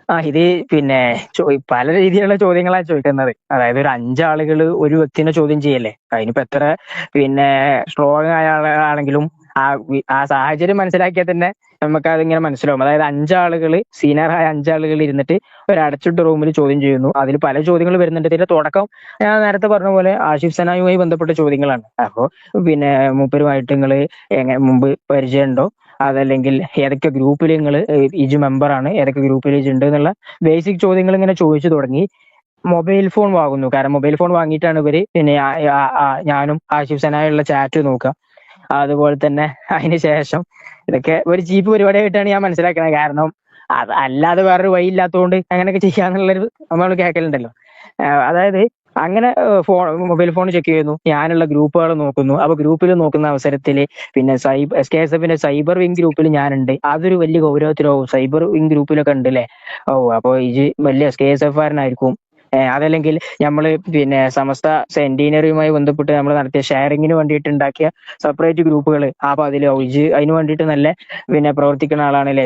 ഇത് പിന്നെ പല രീതിയിലുള്ള ചോദ്യങ്ങളാണ് ചോദിക്കുന്നത്. അതായത് ഒരു 5 ആളുകൾ ഒരു വ്യക്തിനെ ചോദ്യം ചെയ്യല്ലേ, അതിനിപ്പോ എത്ര പിന്നെ സ്ട്രോങ് ആയ ആളാണെങ്കിലും ആ സാഹചര്യം മനസ്സിലാക്കിയാൽ തന്നെ നമുക്ക് അതിങ്ങനെ മനസ്സിലാവും. അതായത് 5 ആളുകൾ, സീനിയറായ 5 ആളുകൾ ഇരുന്നിട്ട് ഒരു അടച്ചിട്ട റൂമിൽ ചോദ്യം ചെയ്യുന്നു. അതിൽ പല ചോദ്യങ്ങൾ വരുന്നുണ്ട്. ഇതിന്റെ തുടക്കം ഞാൻ നേരത്തെ പറഞ്ഞ പോലെ ആഷിഫ് സനായുമായി ബന്ധപ്പെട്ട ചോദ്യങ്ങളാണ്. അപ്പോ പിന്നെ മൂപ്പരുമായിട്ട് നിങ്ങൾ മുമ്പ് പരിചയമുണ്ടോ, അതല്ലെങ്കിൽ ഏതൊക്കെ ഗ്രൂപ്പിൽ നിങ്ങൾ ഇജ് മെമ്പറാണ്, ഏതൊക്കെ ഗ്രൂപ്പിൽ ഇജ് ഉണ്ട് എന്നുള്ള ബേസിക് ചോദ്യങ്ങൾ ഇങ്ങനെ ചോദിച്ചു തുടങ്ങി. മൊബൈൽ ഫോൺ വാങ്ങുന്നു. കാരണം മൊബൈൽ ഫോൺ വാങ്ങിയിട്ടാണ് ഇവര് പിന്നെ ഞാനും ആഷിഫ് സനായുള്ള ചാറ്റ് നോക്കുക. അതുപോലെ തന്നെ അതിന് ശേഷം ഇതൊക്കെ ഒരു ചീപ്പ് പരിപാടിയായിട്ടാണ് ഞാൻ മനസ്സിലാക്കുന്നത്. കാരണം അത് അല്ലാതെ വേറൊരു വഴി ഇല്ലാത്തതുകൊണ്ട് അങ്ങനെയൊക്കെ ചെയ്യാന്നുള്ളൊരു നമ്മൾ കേൾക്കലുണ്ടല്ലോ. അതായത് അങ്ങനെ മൊബൈൽ ഫോൺ ചെക്ക് ചെയ്യുന്നു, ഞാനുള്ള ഗ്രൂപ്പുകൾ നോക്കുന്നു. അപ്പൊ ഗ്രൂപ്പിൽ നോക്കുന്ന അവസരത്തിൽ പിന്നെ SKSF-ന്റെ സൈബർ വിങ് ഗ്രൂപ്പിൽ ഞാനുണ്ട്. അതൊരു വലിയ ഗൗരവത്തിലോ സൈബർ വിങ് ഗ്രൂപ്പിലൊക്കെ ഉണ്ട് അല്ലേ, അപ്പൊ ഇത് വലിയ SKSF-കാരനായിരിക്കും. അതല്ലെങ്കിൽ നമ്മള് പിന്നെ സമസ്ത സെന്റിനറിയുമായി ബന്ധപ്പെട്ട് നമ്മൾ നടത്തിയ ഷെയറിങ്ങിന് വേണ്ടിയിട്ട് ഉണ്ടാക്കിയ സെപ്പറേറ്റ് ഗ്രൂപ്പുകൾ, അപ്പൊ അതിൽ അതിന് വേണ്ടിയിട്ട് നല്ല പിന്നെ പ്രവർത്തിക്കുന്ന ആളാണല്ലേ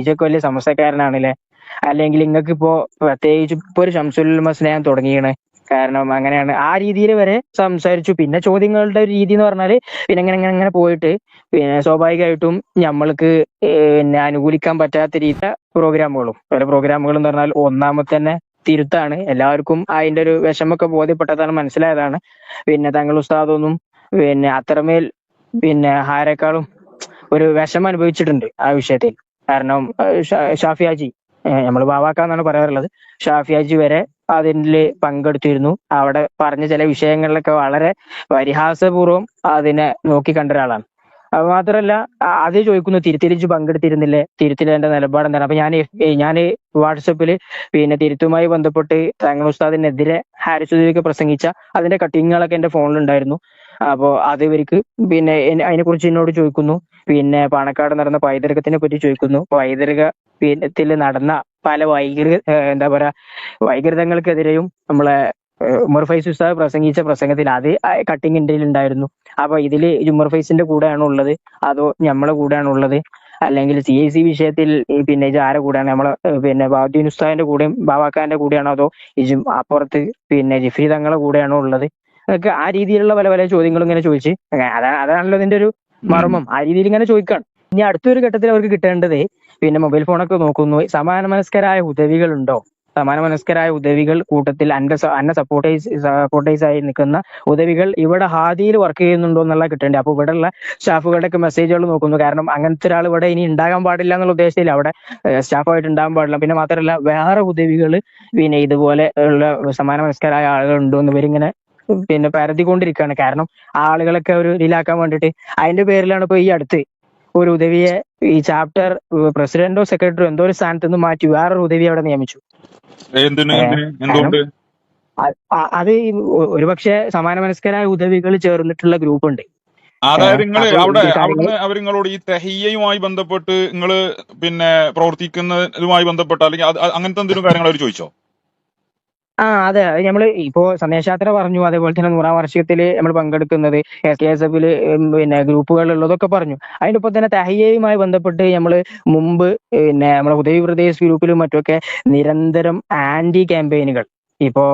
ഇജൊക്കെ വലിയ സമസ്തക്കാരനാണല്ലേ, അല്ലെങ്കിൽ നിങ്ങൾക്ക് ഇപ്പോ പ്രത്യേകിച്ച് ഇപ്പൊ ഒരു ശംസുൽ സ്നേഹം തുടങ്ങിയാണ്. കാരണം അങ്ങനെയാണ്, ആ രീതിയിൽ വരെ സംസാരിച്ചു. പിന്നെ ചോദ്യങ്ങളുടെ ഒരു രീതി എന്ന് പറഞ്ഞാല് പിന്നെ ഇങ്ങനെ പോയിട്ട് പിന്നെ സ്വാഭാവികമായിട്ടും നമ്മൾക്ക് പിന്നെ അനുകൂലിക്കാൻ പറ്റാത്ത രീതി പ്രോഗ്രാമുകളും, പല പ്രോഗ്രാമുകളും എന്ന് പറഞ്ഞാൽ ഒന്നാമത്തെ തന്നെ തിരുത്താണ്. എല്ലാവർക്കും അതിന്റെ ഒരു വിഷമൊക്കെ ബോധ്യപ്പെട്ടതാണ്, മനസ്സിലായതാണ്. പിന്നെ തങ്ങൾ ഉസ്താദൊന്നും പിന്നെ അത്രമേൽ പിന്നെ ആരെക്കാളും ഒരു വിഷമം അനുഭവിച്ചിട്ടുണ്ട് ആ വിഷയത്തിൽ. കാരണം ഷാഫി ഹാജി, നമ്മൾ ബാവാക്ക എന്നാണ് പറയാറുള്ളത്, ഷാഫി ഹാജി വരെ അതിൽ പങ്കെടുത്തിരുന്നു. അവിടെ പറഞ്ഞ ചില വിഷയങ്ങളിലൊക്കെ വളരെ പരിഹാസപൂർവ്വം അതിനെ നോക്കിക്കണ്ട ഒരാളാണ്. അത് മാത്രല്ല, അത് ചോദിക്കുന്നു തിരുത്തിരിച്ച് പങ്കെടുത്തിരുന്നില്ലേ, തിരുത്തിലെ നിലപാട് എന്താണ്. അപ്പൊ ഞാൻ വാട്സപ്പിൽ പിന്നെ തിരുത്തുമായി ബന്ധപ്പെട്ട് തങ്ങൾ ഉസ്താദിനെതിരെ ഹാരിസ് ഉദവിക്ക് പ്രസംഗിച്ച അതിന്റെ കട്ടിങ്ങുകളൊക്കെ എന്റെ ഫോണിലുണ്ടായിരുന്നു. അപ്പോ അത് ഇവർക്ക് പിന്നെ അതിനെ കുറിച്ച് എന്നോട് ചോദിക്കുന്നു. പിന്നെ പാണക്കാട് നടന്ന പൈതൃകത്തിനെ പറ്റി ചോദിക്കുന്നു. പൈതൃക ത്തിൽ നടന്ന പല എന്താ പറയാ വൈകൃതങ്ങൾക്കെതിരെയും നമ്മളെ ഉമർ ഫൈസ് ഉസ്താദ് പ്രസംഗിച്ച പ്രസംഗത്തിൽ അത് കട്ടിങ് ഇന്ത്യയിൽ ഉണ്ടായിരുന്നു. അപ്പൊ ഇതില് ഉമർ ഫൈസിന്റെ കൂടെയാണോ ഉള്ളത്, അതോ നമ്മളെ കൂടെയാണോ ഉള്ളത്, അല്ലെങ്കിൽ CIC വിഷയത്തിൽ പിന്നെ ഇത് ആരെ കൂടെയാണ്, നമ്മളെ പിന്നെ ബാദ്ദീൻ ഉസ്താദിന്റെ കൂടെയും ബാവാക്കാന്റെ കൂടെയാണോ, അതോ അപ്പുറത്ത് പിന്നെ ജിഫ്രി തങ്ങളുടെ കൂടെയാണോ ഉള്ളത്, അതൊക്കെ ആ രീതിയിലുള്ള പല പല ചോദ്യങ്ങളും ഇങ്ങനെ ചോദിച്ച് അതാണല്ലോ ഇതിന്റെ ഒരു മർമ്മം. ആ രീതിയിൽ ഇങ്ങനെ ചോദിക്കാണ്. ഇനി അടുത്തൊരു ഘട്ടത്തിൽ അവർക്ക് കിട്ടേണ്ടത് പിന്നെ മൊബൈൽ ഫോണൊക്കെ നോക്കുന്നു, സമാന മനസ്കരായ ഉദവികൾ ഉണ്ടോ, സമാന മനസ്കരായ ഉദവികൾ കൂട്ടത്തിൽ അന്ന സപ്പോർട്ടേഴ്സ് ആയി നിൽക്കുന്ന ഉദവികൾ ഇവിടെ ഹാദിയിൽ വർക്ക് ചെയ്യുന്നുണ്ടോ എന്നുള്ള കിട്ടേണ്ടത്. അപ്പൊ ഇവിടെയുള്ള സ്റ്റാഫുകളുടെ ഒക്കെ മെസ്സേജുകൾ നോക്കുന്നു. കാരണം അങ്ങനത്തെ ഒരാൾ ഇവിടെ ഇനി ഉണ്ടാകാൻ പാടില്ല എന്നുള്ള ഉദ്ദേശത്തിൽ അവിടെ സ്റ്റാഫായിട്ട് ഉണ്ടാകാൻ പാടില്ല. പിന്നെ മാത്രമല്ല വേറെ ഉദവികൾ പിന്നെ ഇതുപോലെ ഉള്ള സമാന മനസ്കരായ ആളുകൾ ഉണ്ടോ എന്ന് ഇവരിങ്ങനെ പിന്നെ പരതിക്കൊണ്ടിരിക്കുകയാണ്. കാരണം ആ ആളുകളൊക്കെ ഒരു ഇതിലാക്കാൻ വേണ്ടിയിട്ട് അതിന്റെ പേരിലാണ് ഇപ്പൊ ഈ അടുത്ത് ഒരു ഉദവിയെ ഈ ചാപ്റ്റർ പ്രസിഡന്റോ സെക്രട്ടറിയോ എന്തോ ഒരു സ്ഥാനത്ത് നിന്ന് മാറ്റി വേറൊരു ഉദവിയെ അവിടെ നിയമിച്ചു. കാരണം എന്തുകൊണ്ട്? അത് ഒരുപക്ഷെ സമാന മനസ്കരായ ഉദവികൾ ചേർന്നിട്ടുള്ള ഗ്രൂപ്പ് ഉണ്ട്. അതായത് നിങ്ങൾ അപ്പൊ അവിടെ ഈ കാര്യങ്ങൾ അവിടുന്ന് അവരിങ്ങളോട് ഈ തെഹിയ്യയുമായി ബന്ധപ്പെട്ട് നിങ്ങൾ പിന്നെ പ്രവർത്തിക്കുന്നതുമായി ബന്ധപ്പെട്ട് അല്ലെങ്കിൽ അങ്ങനത്തെ എന്തെങ്കിലും കാര്യങ്ങൾ അവർ ചോദിച്ചോ? അതെ, നമ്മള് ഇപ്പോ സന്ദേശയാത്ര പറഞ്ഞു, അതേപോലെ തന്നെ 100-ാം വാർഷികത്തിൽ നമ്മൾ പങ്കെടുക്കുന്നത് SKSF പിന്നെ ഗ്രൂപ്പുകളുള്ളതൊക്കെ പറഞ്ഞു. അതിന്റെ ഒപ്പം തന്നെ തഹിയ്യയുമായി ബന്ധപ്പെട്ട് നമ്മള് മുമ്പ് പിന്നെ നമ്മളെ ഉദവി പ്രദേശ് ഗ്രൂപ്പിലും മറ്റുമൊക്കെ നിരന്തരം ആന്റി ക്യാമ്പയിനുകൾ. ഇപ്പോ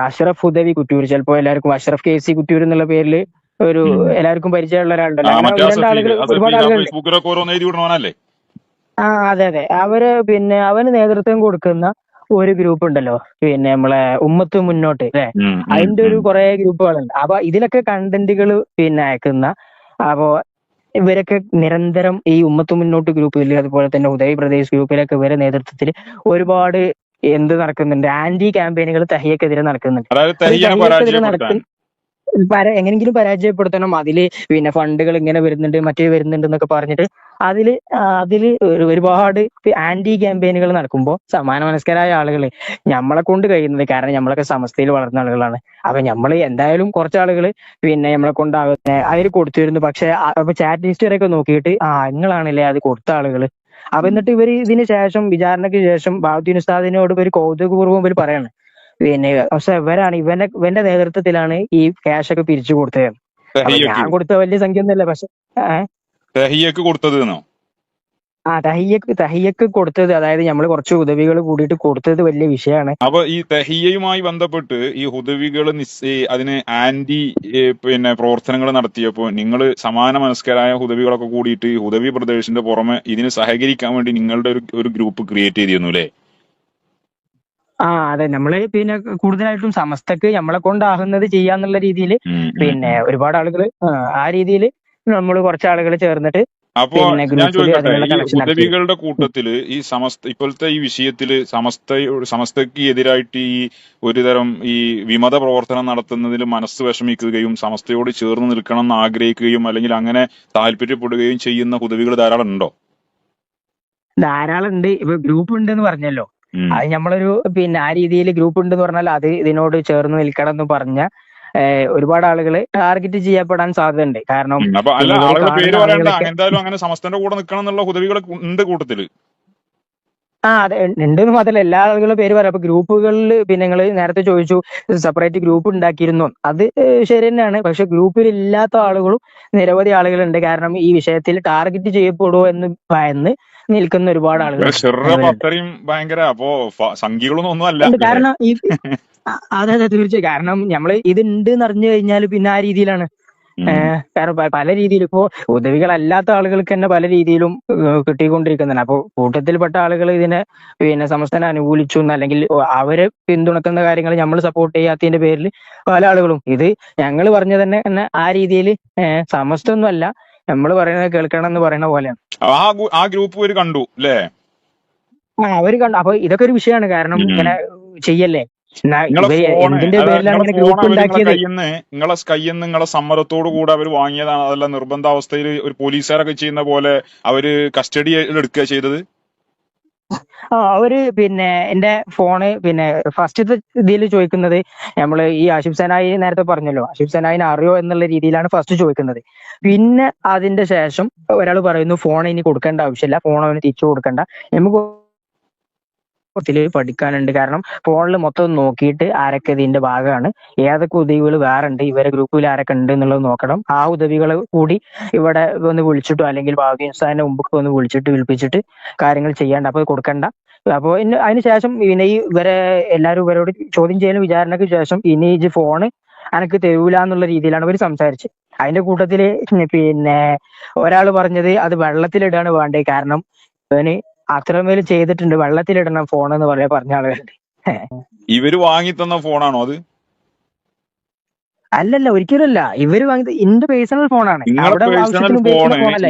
അഷ്റഫ് ഉദവി കുറ്റൂർ, ചിലപ്പോ എല്ലാവർക്കും അഷ്റഫ് KC കുറ്റൂർ എന്നുള്ള പേരിൽ ഒരു എല്ലാവർക്കും പരിചയമുള്ള ഒരാളുണ്ടല്ലോ. അങ്ങനെ രണ്ട് ആളുകൾ, ഒരുപാട് ആളുകളുണ്ട്. ഫേസ്ബുക്കിലൊക്കെ ഓരോന്ന് എഴുതി വിടണവനല്ലേ? അതെ അതെ, പിന്നെ അവന് നേതൃത്വം കൊടുക്കുന്ന ഒരു ഗ്രൂപ്പ് ഉണ്ടല്ലോ, പിന്നെ നമ്മളെ ഉമ്മത്ത് മുന്നോട്ട് അല്ലെ, അതിന്റെ ഒരു കുറെ ഗ്രൂപ്പുകളുണ്ട്. അപ്പൊ ഇതിലൊക്കെ കണ്ടന്റുകൾ പിന്നെ അയക്കുന്ന, അപ്പോ ഇവരൊക്കെ നിരന്തരം ഈ ഉമ്മത്ത് മുന്നോട്ട് ഗ്രൂപ്പിൽ അതുപോലെ തന്നെ ഉദയ് പ്രദേശ് ഗ്രൂപ്പിലൊക്കെ ഇവരെ നേതൃത്വത്തിൽ ഒരുപാട് എന്ത് നടക്കുന്നുണ്ട്, ആന്റി ക്യാമ്പയിനുകൾ തഹിയക്കെതിരെ നടക്കുന്നുണ്ട്. അതായത് തഹിയക്കെതിരെ എങ്ങനെങ്കിലും പരാജയപ്പെടുത്തണം, അതില് പിന്നെ ഫണ്ടുകൾ ഇങ്ങനെ വരുന്നുണ്ട് മറ്റേ വരുന്നുണ്ട് എന്നൊക്കെ പറഞ്ഞിട്ട് അതില് ഒരുപാട് ആന്റി ക്യാമ്പയിനുകൾ നടക്കുമ്പോൾ സമാന മനസ്കരായ ആളുകൾ നമ്മളെ കൊണ്ട് കഴിയുന്നത്, കാരണം നമ്മളൊക്കെ സമസ്തയിൽ വളർന്ന ആളുകളാണ്, അപ്പൊ നമ്മൾ എന്തായാലും കുറച്ച് ആളുകൾ പിന്നെ നമ്മളെ കൊണ്ടാകുന്ന അതിൽ കൊടുത്തിരുന്നു. പക്ഷെ അപ്പൊ ചാറ്റ് ഹിസ്റ്ററി ഒക്കെ നോക്കിയിട്ട് നിങ്ങളാണല്ലേ അത് കൊടുത്ത ആളുകൾ. അപ്പൊ എന്നിട്ട് ഇവര് ഇതിന് ശേഷം വിചാരണയ്ക്ക് ശേഷം ബാദുദ്ദീൻ ഉസ്താദിനോട് ഇവർ കൗതുകപൂർവ്വം ഇവർ പറയാണ്, പിന്നെ പക്ഷെ ഇവന്റെ നേതൃത്വത്തിലാണ് ഈ ക്യാഷ് ഒക്കെ പിരിച്ചു കൊടുത്തത്. അപ്പൊ ഞാൻ കൊടുത്ത വലിയ സംഖ്യ ഒന്നുമല്ല, പക്ഷെ തഹിയ്യക്ക് കൊടുത്തത് തഹിയ്യക്ക് കൊടുത്തത്, അതായത് നമ്മൾ കുറച്ച് ഉദവികൾ കൂടിയിട്ട് കൊടുത്തത് വലിയ വിഷയമാണ്. അപ്പൊ ഈ തഹിയ്യയുമായി ബന്ധപ്പെട്ട് ഈ ഹുദവികൾ അതിന് ആന്റി പിന്നെ പ്രവർത്തനങ്ങൾ നടത്തിയപ്പോ നിങ്ങൾ സമാന മനസ്കരായ ഹുദവികളൊക്കെ കൂടിയിട്ട് ഈ ഹുദവി പ്രദേശത്തിന്റെ പുറമെ ഇതിന് സഹകരിക്കാൻ വേണ്ടി നിങ്ങളുടെ ഒരു ഗ്രൂപ്പ് ക്രിയേറ്റ് ചെയ്തിരുന്നു അല്ലേ? അതെ, നമ്മള് പിന്നെ കൂടുതലായിട്ടും സമസ്തക്ക് നമ്മളെ കൊണ്ടാകുന്നത് ചെയ്യാന്നുള്ള രീതിയിൽ പിന്നെ ഒരുപാട് ആളുകൾ ആ രീതിയിൽ നമ്മൾ കുറച്ച് ആളുകൾ ചേർന്നിട്ട് അപ്പോ ഞാൻ ചോദിക്കട്ടെ, ഈ ഉദവികളുടെ കൂട്ടത്തില് ഈ ഇപ്പോഴത്തെ ഈ വിഷയത്തില് സമസ്തയ്ക്ക് എതിരായിട്ട് ഈ ഒരുതരം ഈ വിമത പ്രവർത്തനം നടത്തുന്നതിൽ മനസ്സ് വിഷമിക്കുകയും സമസ്തയോട് ചേർന്ന് നിൽക്കണം എന്ന് ആഗ്രഹിക്കുകയും അല്ലെങ്കിൽ അങ്ങനെ താല്പര്യപ്പെടുകയും ചെയ്യുന്ന ഉദവികൾ ധാരാളം ഉണ്ടോ? ധാരാളം ഉണ്ട്. ഇപ്പൊ ഗ്രൂപ്പ് ഉണ്ട് എന്ന് പറഞ്ഞല്ലോ, അത് നമ്മളൊരു പിന്നെ ആ രീതിയിൽ ഗ്രൂപ്പ് ഉണ്ടെന്ന് പറഞ്ഞാൽ അത് ഇതിനോട് ചേർന്ന് നിൽക്കണം എന്ന് പറഞ്ഞ ഒരുപാട് ആളുകൾ ടാർഗറ്റ് ചെയ്യപ്പെടാൻ സാധ്യതയുണ്ട്. കാരണം എന്തായാലും അങ്ങനെ സമസ്തന്റെ കൂടെ നിൽക്കണം എന്നുള്ള ഹുദവികൾ ഉണ്ട് കൂട്ടത്തില്. അതെ ഉണ്ടെന്ന് മാത്രമല്ല എല്ലാ ആളുകളുടെ പേര് പറയാം. അപ്പൊ ഗ്രൂപ്പുകളിൽ പിന്നെ നിങ്ങൾ നേരത്തെ ചോദിച്ചു സെപ്പറേറ്റ് ഗ്രൂപ്പ് ഉണ്ടാക്കിയിരുന്നു, അത് ശരി തന്നെയാണ്. പക്ഷെ ഗ്രൂപ്പിൽ ഇല്ലാത്ത ആളുകളും നിരവധി ആളുകളുണ്ട്. കാരണം ഈ വിഷയത്തിൽ ടാർഗറ്റ് ചെയ്യപ്പെടുമോ എന്ന് ഭയന്ന് നിൽക്കുന്ന ഒരുപാട് ആളുകൾ. ഭയങ്കര അപ്പോ സംഖ്യകളൊന്നും ഒന്നും അല്ല. കാരണം അതെ തീർച്ചയായും, കാരണം നമ്മൾ ഇത് ഉണ്ട് എന്ന് അറിഞ്ഞു കഴിഞ്ഞാൽ പിന്നെ ആ രീതിയിലാണ് ഉം. കാരണം പല രീതിയിൽ ഇപ്പോ ഉദവികളല്ലാത്ത ആളുകൾക്ക് തന്നെ പല രീതിയിലും കിട്ടിക്കൊണ്ടിരിക്കുന്നുണ്ട്. അപ്പൊ കൂട്ടത്തിൽപ്പെട്ട ആളുകൾ ഇതിനെ പിന്നെ സമസ്തനെ അനുകൂലിച്ചു അല്ലെങ്കിൽ അവരെ പിന്തുണക്കുന്ന കാര്യങ്ങൾ നമ്മൾ സപ്പോർട്ട് ചെയ്യാത്തതിന്റെ പേരിൽ പല ആളുകളും ഇത് ഞങ്ങൾ പറഞ്ഞ തന്നെ ആ രീതിയിൽ സമസ്തൊന്നും അല്ല, നമ്മൾ പറയുന്നത് കേൾക്കണം എന്ന് പറയുന്ന പോലെയാണ്. ആ ഗ്രൂപ്പ് ഒരു കണ്ടു അല്ലേ? അവര് കണ്ടു. അപ്പൊ ഇതൊക്കെ ഒരു വിഷയമാണ്. കാരണം ഇങ്ങനെ ചെയ്യല്ലേ, നിങ്ങളെ ഇവര് ഫോണ് എന്തിന്റെ അതായത് പേരിലാണ് നിങ്ങളെ ഇങ്ങനെ ഫോൺ ഗ്രൂപ്പ് അവർ ഉണ്ടാക്കിയത്? നിങ്ങളെ സമ്മതത്തോടു കൂടെ അവർ വാങ്ങിയതാണ്, അതല്ല നിർബന്ധാവസ്ഥയിൽ ഒരു പോലീസുകാരൊക്കെ ചെയ്യുന്ന പോലെ അവര് കസ്റ്റഡി എടുക്കുക ചെയ്തത്? അവര് പിന്നെ എന്റെ ഫോണ് പിന്നെ ഫസ്റ്റത്തെ ഇതിൽ ചോദിക്കുന്നത്, നമ്മള് ഈ ആഷിഫ് സനായി നേരത്തെ പറഞ്ഞല്ലോ, ആഷിഫ് സനായിനെ അറിയോ എന്നുള്ള രീതിയിലാണ് ഫസ്റ്റ് ചോദിക്കുന്നത്. പിന്നെ അതിന്റെ ശേഷം ഒരാൾ പറയുന്നു ഫോൺ ഇനി കൊടുക്കേണ്ട ആവശ്യമില്ല, ഫോൺ അവന് തിരിച്ചു കൊടുക്കണ്ട, നമുക്ക് പഠിക്കാനുണ്ട്. കാരണം ഫോണിൽ മൊത്തം നോക്കിയിട്ട് ആരൊക്കെ ഇതിന്റെ ഭാഗമാണ്, ഏതൊക്കെ ഉദവികൾ വേറെ ഉണ്ട്, ഇവരെ ഗ്രൂപ്പിൽ ആരൊക്കെ ഉണ്ട് എന്നുള്ളത് നോക്കണം. ആ ഉദവികൾ കൂടി ഇവിടെ ഒന്ന് വിളിച്ചിട്ടോ അല്ലെങ്കിൽ ഭാഗ്യസ്ഥാന്റെ മുമ്പ് ഒന്ന് വിളിപ്പിച്ചിട്ട് കാര്യങ്ങൾ ചെയ്യാണ്ട്, അപ്പൊ കൊടുക്കണ്ട. അപ്പൊ അതിനുശേഷം പിന്നെ ഈ എല്ലാവരും ഇവരോട് ചോദ്യം ചെയ്യലും വിചാരണയ്ക്ക് ശേഷം ഇനി ഈ ഫോണ് അനക്ക് തരൂല എന്നുള്ള രീതിയിലാണ് ഇവർ സംസാരിച്ചത്. അതിന്റെ കൂട്ടത്തില് പിന്നെ ഒരാൾ പറഞ്ഞത് അത് വെള്ളത്തിലിടാണ് വേണ്ടത്, കാരണം ഇവന് അത്രമേൽ ചെയ്തിട്ടുണ്ട്, വെള്ളത്തിലിടണം ഫോൺ എന്ന് പറഞ്ഞ ആളുകളുണ്ട്. ഇവര് വാങ്ങി തന്ന ഫോണാണോ അത്? അല്ലല്ല, ഒരിക്കലല്ല. ഇവര് വാങ്ങിയത് എന്റെ പേഴ്സണൽ ഫോണാണ്, നിങ്ങളെ അവിടെ പേഴ്സണൽ ആവശ്യത്തിന് ഉപയോഗിക്കുന്ന ഫോണ് ഫോണല്ല.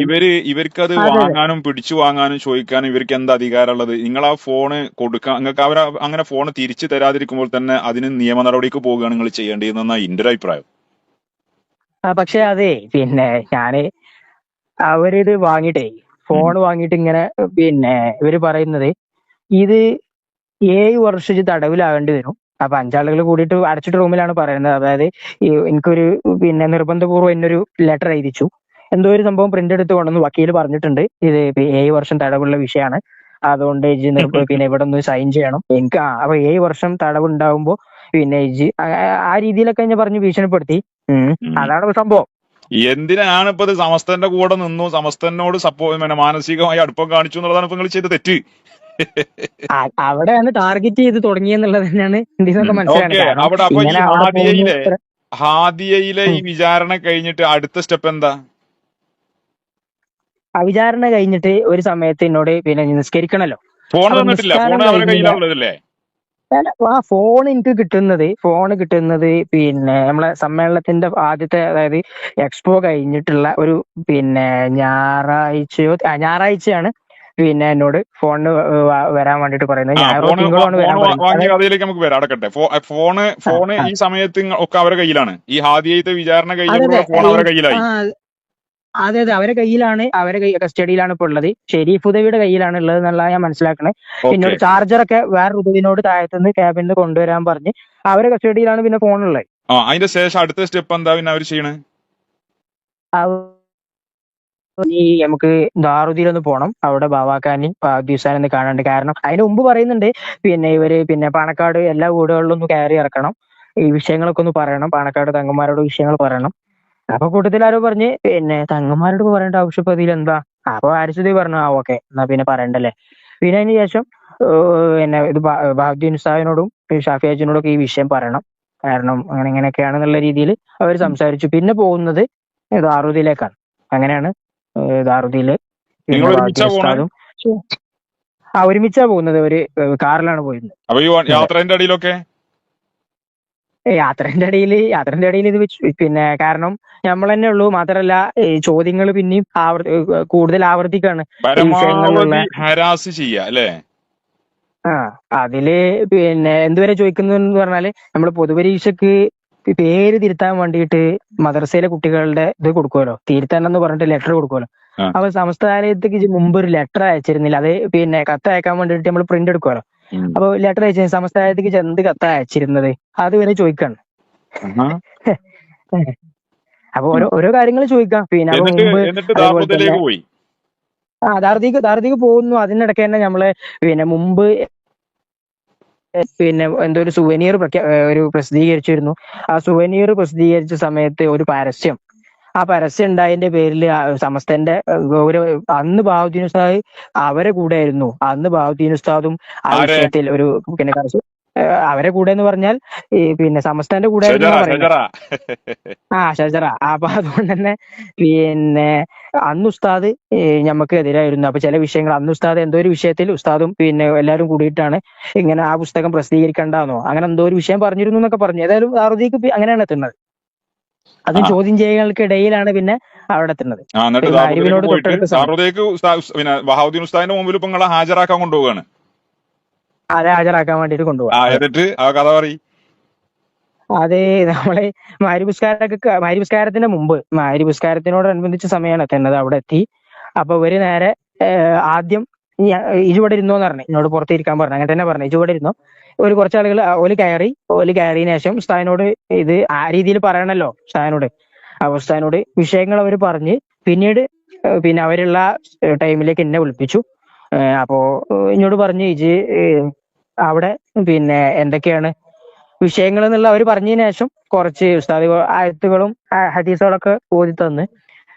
ഇവർക്കത് അതെ അതെ. വാങ്ങാനും പിടിച്ചു വാങ്ങാനും ചോദിക്കാനും ഇവർക്ക് എന്താ അധികാരമുള്ളത്? നിങ്ങൾ ആ ഫോണ് കൊടുക്കാൻ നിങ്ങൾക്ക് അങ്ങനെ ഫോൺ തിരിച്ചു തരാതിരിക്കുമ്പോൾ തന്നെ അതിന് നിയമ നടപടിക്ക് പോവുകയാണ് നിങ്ങൾ ചെയ്യേണ്ടതെന്നാണ് എന്റെ ഒരു അഭിപ്രായം. പക്ഷെ അതെ പിന്നെ അവരിത് വാങ്ങിയിട്ടേ, ഫോൺ വാങ്ങിയിട്ട് ഇങ്ങനെ പിന്നെ ഇവര് പറയുന്നത് ഇത് 7 വർഷം തടവിലാകേണ്ടി വരും. അപ്പൊ 5 ആളുകൾ കൂടിയിട്ട് അടച്ചിട്ട് റൂമിലാണ് പറയുന്നത്. അതായത് എനിക്കൊരു പിന്നെ നിർബന്ധപൂർവ്വം എന്നൊരു ലെറ്റർ എഴുതിച്ചു, എന്തോ ഒരു സംഭവം പ്രിന്റ് എടുത്ത് കൊണ്ടുവന്ന് വക്കീല് പറഞ്ഞിട്ടുണ്ട്, ഇത് 7 വർഷം തടവുള്ള വിഷയമാണ്, അതുകൊണ്ട് പിന്നെ ഇവിടെ ഒന്ന് സൈൻ ചെയ്യണം എനിക്ക്. അപ്പൊ 7 വർഷം തടവ് ഉണ്ടാകുമ്പോ പിന്നെ ആ രീതിയിലൊക്കെ ഞാൻ പറഞ്ഞു ഭീഷണിപ്പെടുത്തി. അതാണ് സംഭവം. എന്തിനാണ് ഇപ്പൊ ഇത് സമസ്തന്റെ കൂടെ നിന്നു, സമസ്തനോട് മാനസികമായി അടുപ്പം കാണിച്ചു എന്നുള്ളതാണ് ഇപ്പൊ നിങ്ങൾ ചെയ്ത തെറ്റ്. അവിടെയാണ് ടാർഗറ്റ് ചെയ്ത് തുടങ്ങിയെന്നുള്ളത് തന്നെയാണ് ഇതിനൊക്കെ മനസ്സിലാണ്. ഓക്കെ, കാരണം അവിടെ അപ്പൊ ഈ ഇങ്ങനെ അവിടെ പോകുന്നു. ഹാദിയയിലെ ഈ വിചാരണ കഴിഞ്ഞിട്ട് അടുത്ത സ്റ്റെപ്പ് എന്താ? ആ വിചാരണ കഴിഞ്ഞിട്ട് ഒരു സമയത്ത് എന്നോട് പിന്നെ നിസ്കരിക്കണല്ലോ. ഫോൺ അപ്പൊ തന്നിട്ടില്ല, നിസ്കാരം ഫോൺ അവരുടെ കഴിഞ്ഞ കയ്യിലുള്ളതല്ലേ? ആ ഫോൺ കിട്ടുന്നത് പിന്നെ നമ്മളെ സമ്മേളനത്തിന്റെ ആദ്യത്തെ, അതായത് എക്സ്പോ കഴിഞ്ഞിട്ടുള്ള ഒരു പിന്നെ ഞായറാഴ്ചയാണ് പിന്നെ എന്നോട് ഫോണിന് വരാൻ വേണ്ടിട്ട് പറയുന്നത്. ഞായറോ തിങ്കളോ ആണ് വരാൻ പറയുന്നത്. വാങ്ങിയ കഥയിലേക്ക് നമുക്ക് വരാം, അടക്കട്ടെ. ഫോണ് ഈ സമയത്ത് ഒക്കെ അവരുടെ കയ്യിലാണ്. ഈ ഹാദിയത്തെ വിചാരണ കഴിഞ്ഞപ്പോൾ ഫോൺ അവരുടെ കയ്യിലായി. അതെ അതെ, അവരെ കയ്യിലാണ്, കസ്റ്റഡിയിലാണ് ഇപ്പൊ ഉള്ളത്. ഷെരീഫ് ഉദവിയുടെ കയ്യിലാണ് ഉള്ളത് എന്നുള്ള ഞാൻ മനസ്സിലാക്കണേ. പിന്നീട് ചാർജറൊക്കെ വേറെ ഉദവിനോട് താഴത്തുനിന്ന് ക്യാബിനിൽ കൊണ്ടുവരാൻ പറഞ്ഞ് അവരെ കസ്റ്റഡിയിലാണ് പിന്നെ ഫോണുള്ളത്. അതിന്റെ ശേഷം അടുത്ത സ്റ്റെപ്പ് എന്താ പിന്നെ അവർ ചെയ്യണേ? ഈ നമുക്ക് ദാറുദ്ദീനൊന്ന് പോണം, അവിടെ ബാവാക്കാനെയും ദിവസാനൊന്ന് കാണാണ്ട്. കാരണം അതിന് മുമ്പ് പറയുന്നുണ്ട് പിന്നെ ഇവര് പിന്നെ പാണക്കാട് എല്ലാ വീടുകളിലും ഒന്ന് കയറി ഇറക്കണം, ഈ വിഷയങ്ങളൊക്കെ ഒന്ന് പറയണം, പാണക്കാട് തങ്ങന്മാരോട് വിഷയങ്ങൾ പറയണം. അപ്പൊ കൂട്ടത്തിൽ ആരോ പറഞ്ഞ് പിന്നെ തങ്ങന്മാരോട് പറയേണ്ട ആവശ്യം ഇപ്പൊ ഇതിലെന്താ? അപ്പൊ ആരിസുദി പറഞ്ഞു ഓക്കെ എന്നാ പിന്നെ പറയണ്ടല്ലേ. പിന്നെ അതിന് ശേഷം പിന്നെ ഇത് ബാഹുദ്ദീൻ ഉസ്താദിനോടും ഷാഫി അജിനോടും ഒക്കെ ഈ വിഷയം പറയണം, കാരണം അങ്ങനെ ഇങ്ങനെയൊക്കെയാണെന്നുള്ള രീതിയിൽ അവർ സംസാരിച്ചു. പിന്നെ പോകുന്നത് ദാറുദ്ദീനിലേക്കാണ്. അങ്ങനെയാണ് ദാറുദ്ദീനില് പിന്നെ ബാഹുദ്ദീൻ ഉസ്താദും ഒരുമിച്ചാ പോകുന്നത്. ഒരു കാറിലാണ് പോയിരുന്നത്. അപ്പൊ ഈ യാത്രേന്റെ ഇടയിലൊക്കെ യാത്രേന്റെ ഇടയിൽ ഇത് പിന്നെ കാരണം നമ്മൾ തന്നെ ഉള്ളൂ, മാത്രല്ല ചോദ്യങ്ങൾ പിന്നെയും കൂടുതൽ ആവർത്തിക്കാണ് വിഷയങ്ങളിലുള്ള. ഹരാസ് ചെയ്യാ അല്ലേ? അതില് പിന്നെ എന്തുവരെ ചോദിക്കുന്നു പറഞ്ഞാല് നമ്മള് പൊതുപരീക്ഷക്ക് പേര് തിരുത്താൻ വേണ്ടിയിട്ട് മദ്രസയിലെ കുട്ടികളുടെ ഇത് കൊടുക്കുമല്ലോ, തിരുത്താനെന്ന് പറഞ്ഞിട്ട് ലെറ്റർ കൊടുക്കുമല്ലോ. അപ്പൊ സമസ്താലയത്തേക്ക് മുമ്പ് ഒരു ലെറ്റർ അയച്ചിരുന്നില്ല, അത് പിന്നെ കത്ത് അയക്കാൻ വേണ്ടിയിട്ട് നമ്മൾ പ്രിന്റ് എടുക്കുമല്ലോ. അപ്പൊ ലെറ്റർ അയച്ചു സമസ്താലയത്തേക്ക് എന്ത് കത്ത അയച്ചിരുന്നത് അതുവരെ ചോദിക്കാണ്. അപ്പൊ ഓരോ കാര്യങ്ങൾ ചോദിക്കാം. പിന്നെ അപ്പൊ മുമ്പ് അതേപോലെ തന്നെ ദാറുദ്ദീക്ക് പോകുന്നു. അതിനിടയ്ക്ക് തന്നെ നമ്മള് പിന്നെ മുമ്പ് പിന്നെ എന്തോ ഒരു സുവനീർ ഒരു പ്രസിദ്ധീകരിച്ചിരുന്നു. ആ സുവനീർ പ്രസിദ്ധീകരിച്ച സമയത്ത് ഒരു പരസ്യം, ആ പരസ്യം ഉണ്ടായതിന്റെ പേരിൽ സമസ്തന്റെ അന്ന് ബാഹുദ്ദീൻ ഉസ്താദ് അവരെ കൂടെ ആയിരുന്നു. അന്ന് ബാഹുദ്ദീൻ ഉസ്താദും ആ വിഷയത്തിൽ ഒരു പിന്നെ അവരെ കൂടെ എന്ന് പറഞ്ഞാൽ ഈ പിന്നെ സമസ്തന്റെ കൂടെ ആയിരുന്നു ഷജറ എന്നാ പറയുന്നത്. ഷജറ ആ ഷജറ. അപ്പൊ അതുകൊണ്ട് തന്നെ പിന്നെ അന്ന് ഉസ്താദ് ഞമ്മക്ക് എതിരായിരുന്നു. അപ്പൊ ചില വിഷയങ്ങൾ അന്ന് ഉസ്താദ് എന്തോ ഒരു വിഷയത്തിൽ ഉസ്താദും പിന്നെ എല്ലാവരും കൂടിയിട്ടാണ് ഇങ്ങനെ ആ പുസ്തകം പ്രസിദ്ധീകരിക്കണ്ടെന്നോ അങ്ങനെ എന്തോ ഒരു വിഷയം പറഞ്ഞിരുന്നു എന്നൊക്കെ പറഞ്ഞു. ഏതായാലും ദാറുദ്ദീക്ക് അങ്ങനെയാണ് എത്തുന്നത്. അതും ആ ചോദ്യം ചെയ്യലുകൾക്കിടയിലാണ് പിന്നെ അവിടെ എത്തുന്നത്. എന്നിട്ട് ഈ ദാറുദയിലേക്ക് മഅരിബിനോട് പോയിട്ട് തൊട്ടടുത്ത സമയം ദാറുദയ്ക്ക് പിന്നെ ബഹാവുദ്ദീൻ ഉസ്താദിന്റെ മുമ്പിൽ ഇപ്പൊ നിങ്ങളെ ഹാജരാക്കാൻ കൊണ്ടുപോവാണ്. അത് ഹാജരാക്കാൻ വേണ്ടിയിട്ട് കൊണ്ടുപോകാം. അതെ. എന്നിട്ട് ആ കഥ പറയും. അത് നമ്മളെ മഅരിബ് മുമ്പ് മഅരിബ് സമയമാണ് എത്തുന്നത്. അവിടെ എത്തി. അപ്പൊ ഇവര് നേരെ ആദ്യം ഇജ് ഇവിടെ ഇരുന്നോന്ന് പറഞ്ഞു. എന്നോട് പുറത്ത് ഇരിക്കാൻ പറഞ്ഞു. അങ്ങനെ തന്നെ പറഞ്ഞു, ഇജ് ഇവിടെ ഇരുന്നോ. ഒരു കുറച്ച് ആളുകൾ ഓല് കയറിയതിനു ശേഷം ഉസ്താദിനോട് ഇത് ആ രീതിയിൽ പറയണല്ലോ ഉസ്താദിനോട്. അപ്പൊ ഉസ്താദിനോട് വിഷയങ്ങൾ അവർ പറഞ്ഞ് പിന്നീട് പിന്നെ അവരുള്ള ടൈമിലേക്ക് എന്നെ വിളിപ്പിച്ചു. അപ്പോ എന്നോട് പറഞ്ഞു, ഇജ് അവിടെ പിന്നെ എന്തൊക്കെയാണ് വിഷയങ്ങൾ എന്നുള്ള അവർ പറഞ്ഞതിന് ശേഷം കുറച്ച് ഉസ്താദ് ആയത്തുകളും ഹദീസുകളൊക്കെ ഓതി തന്ന്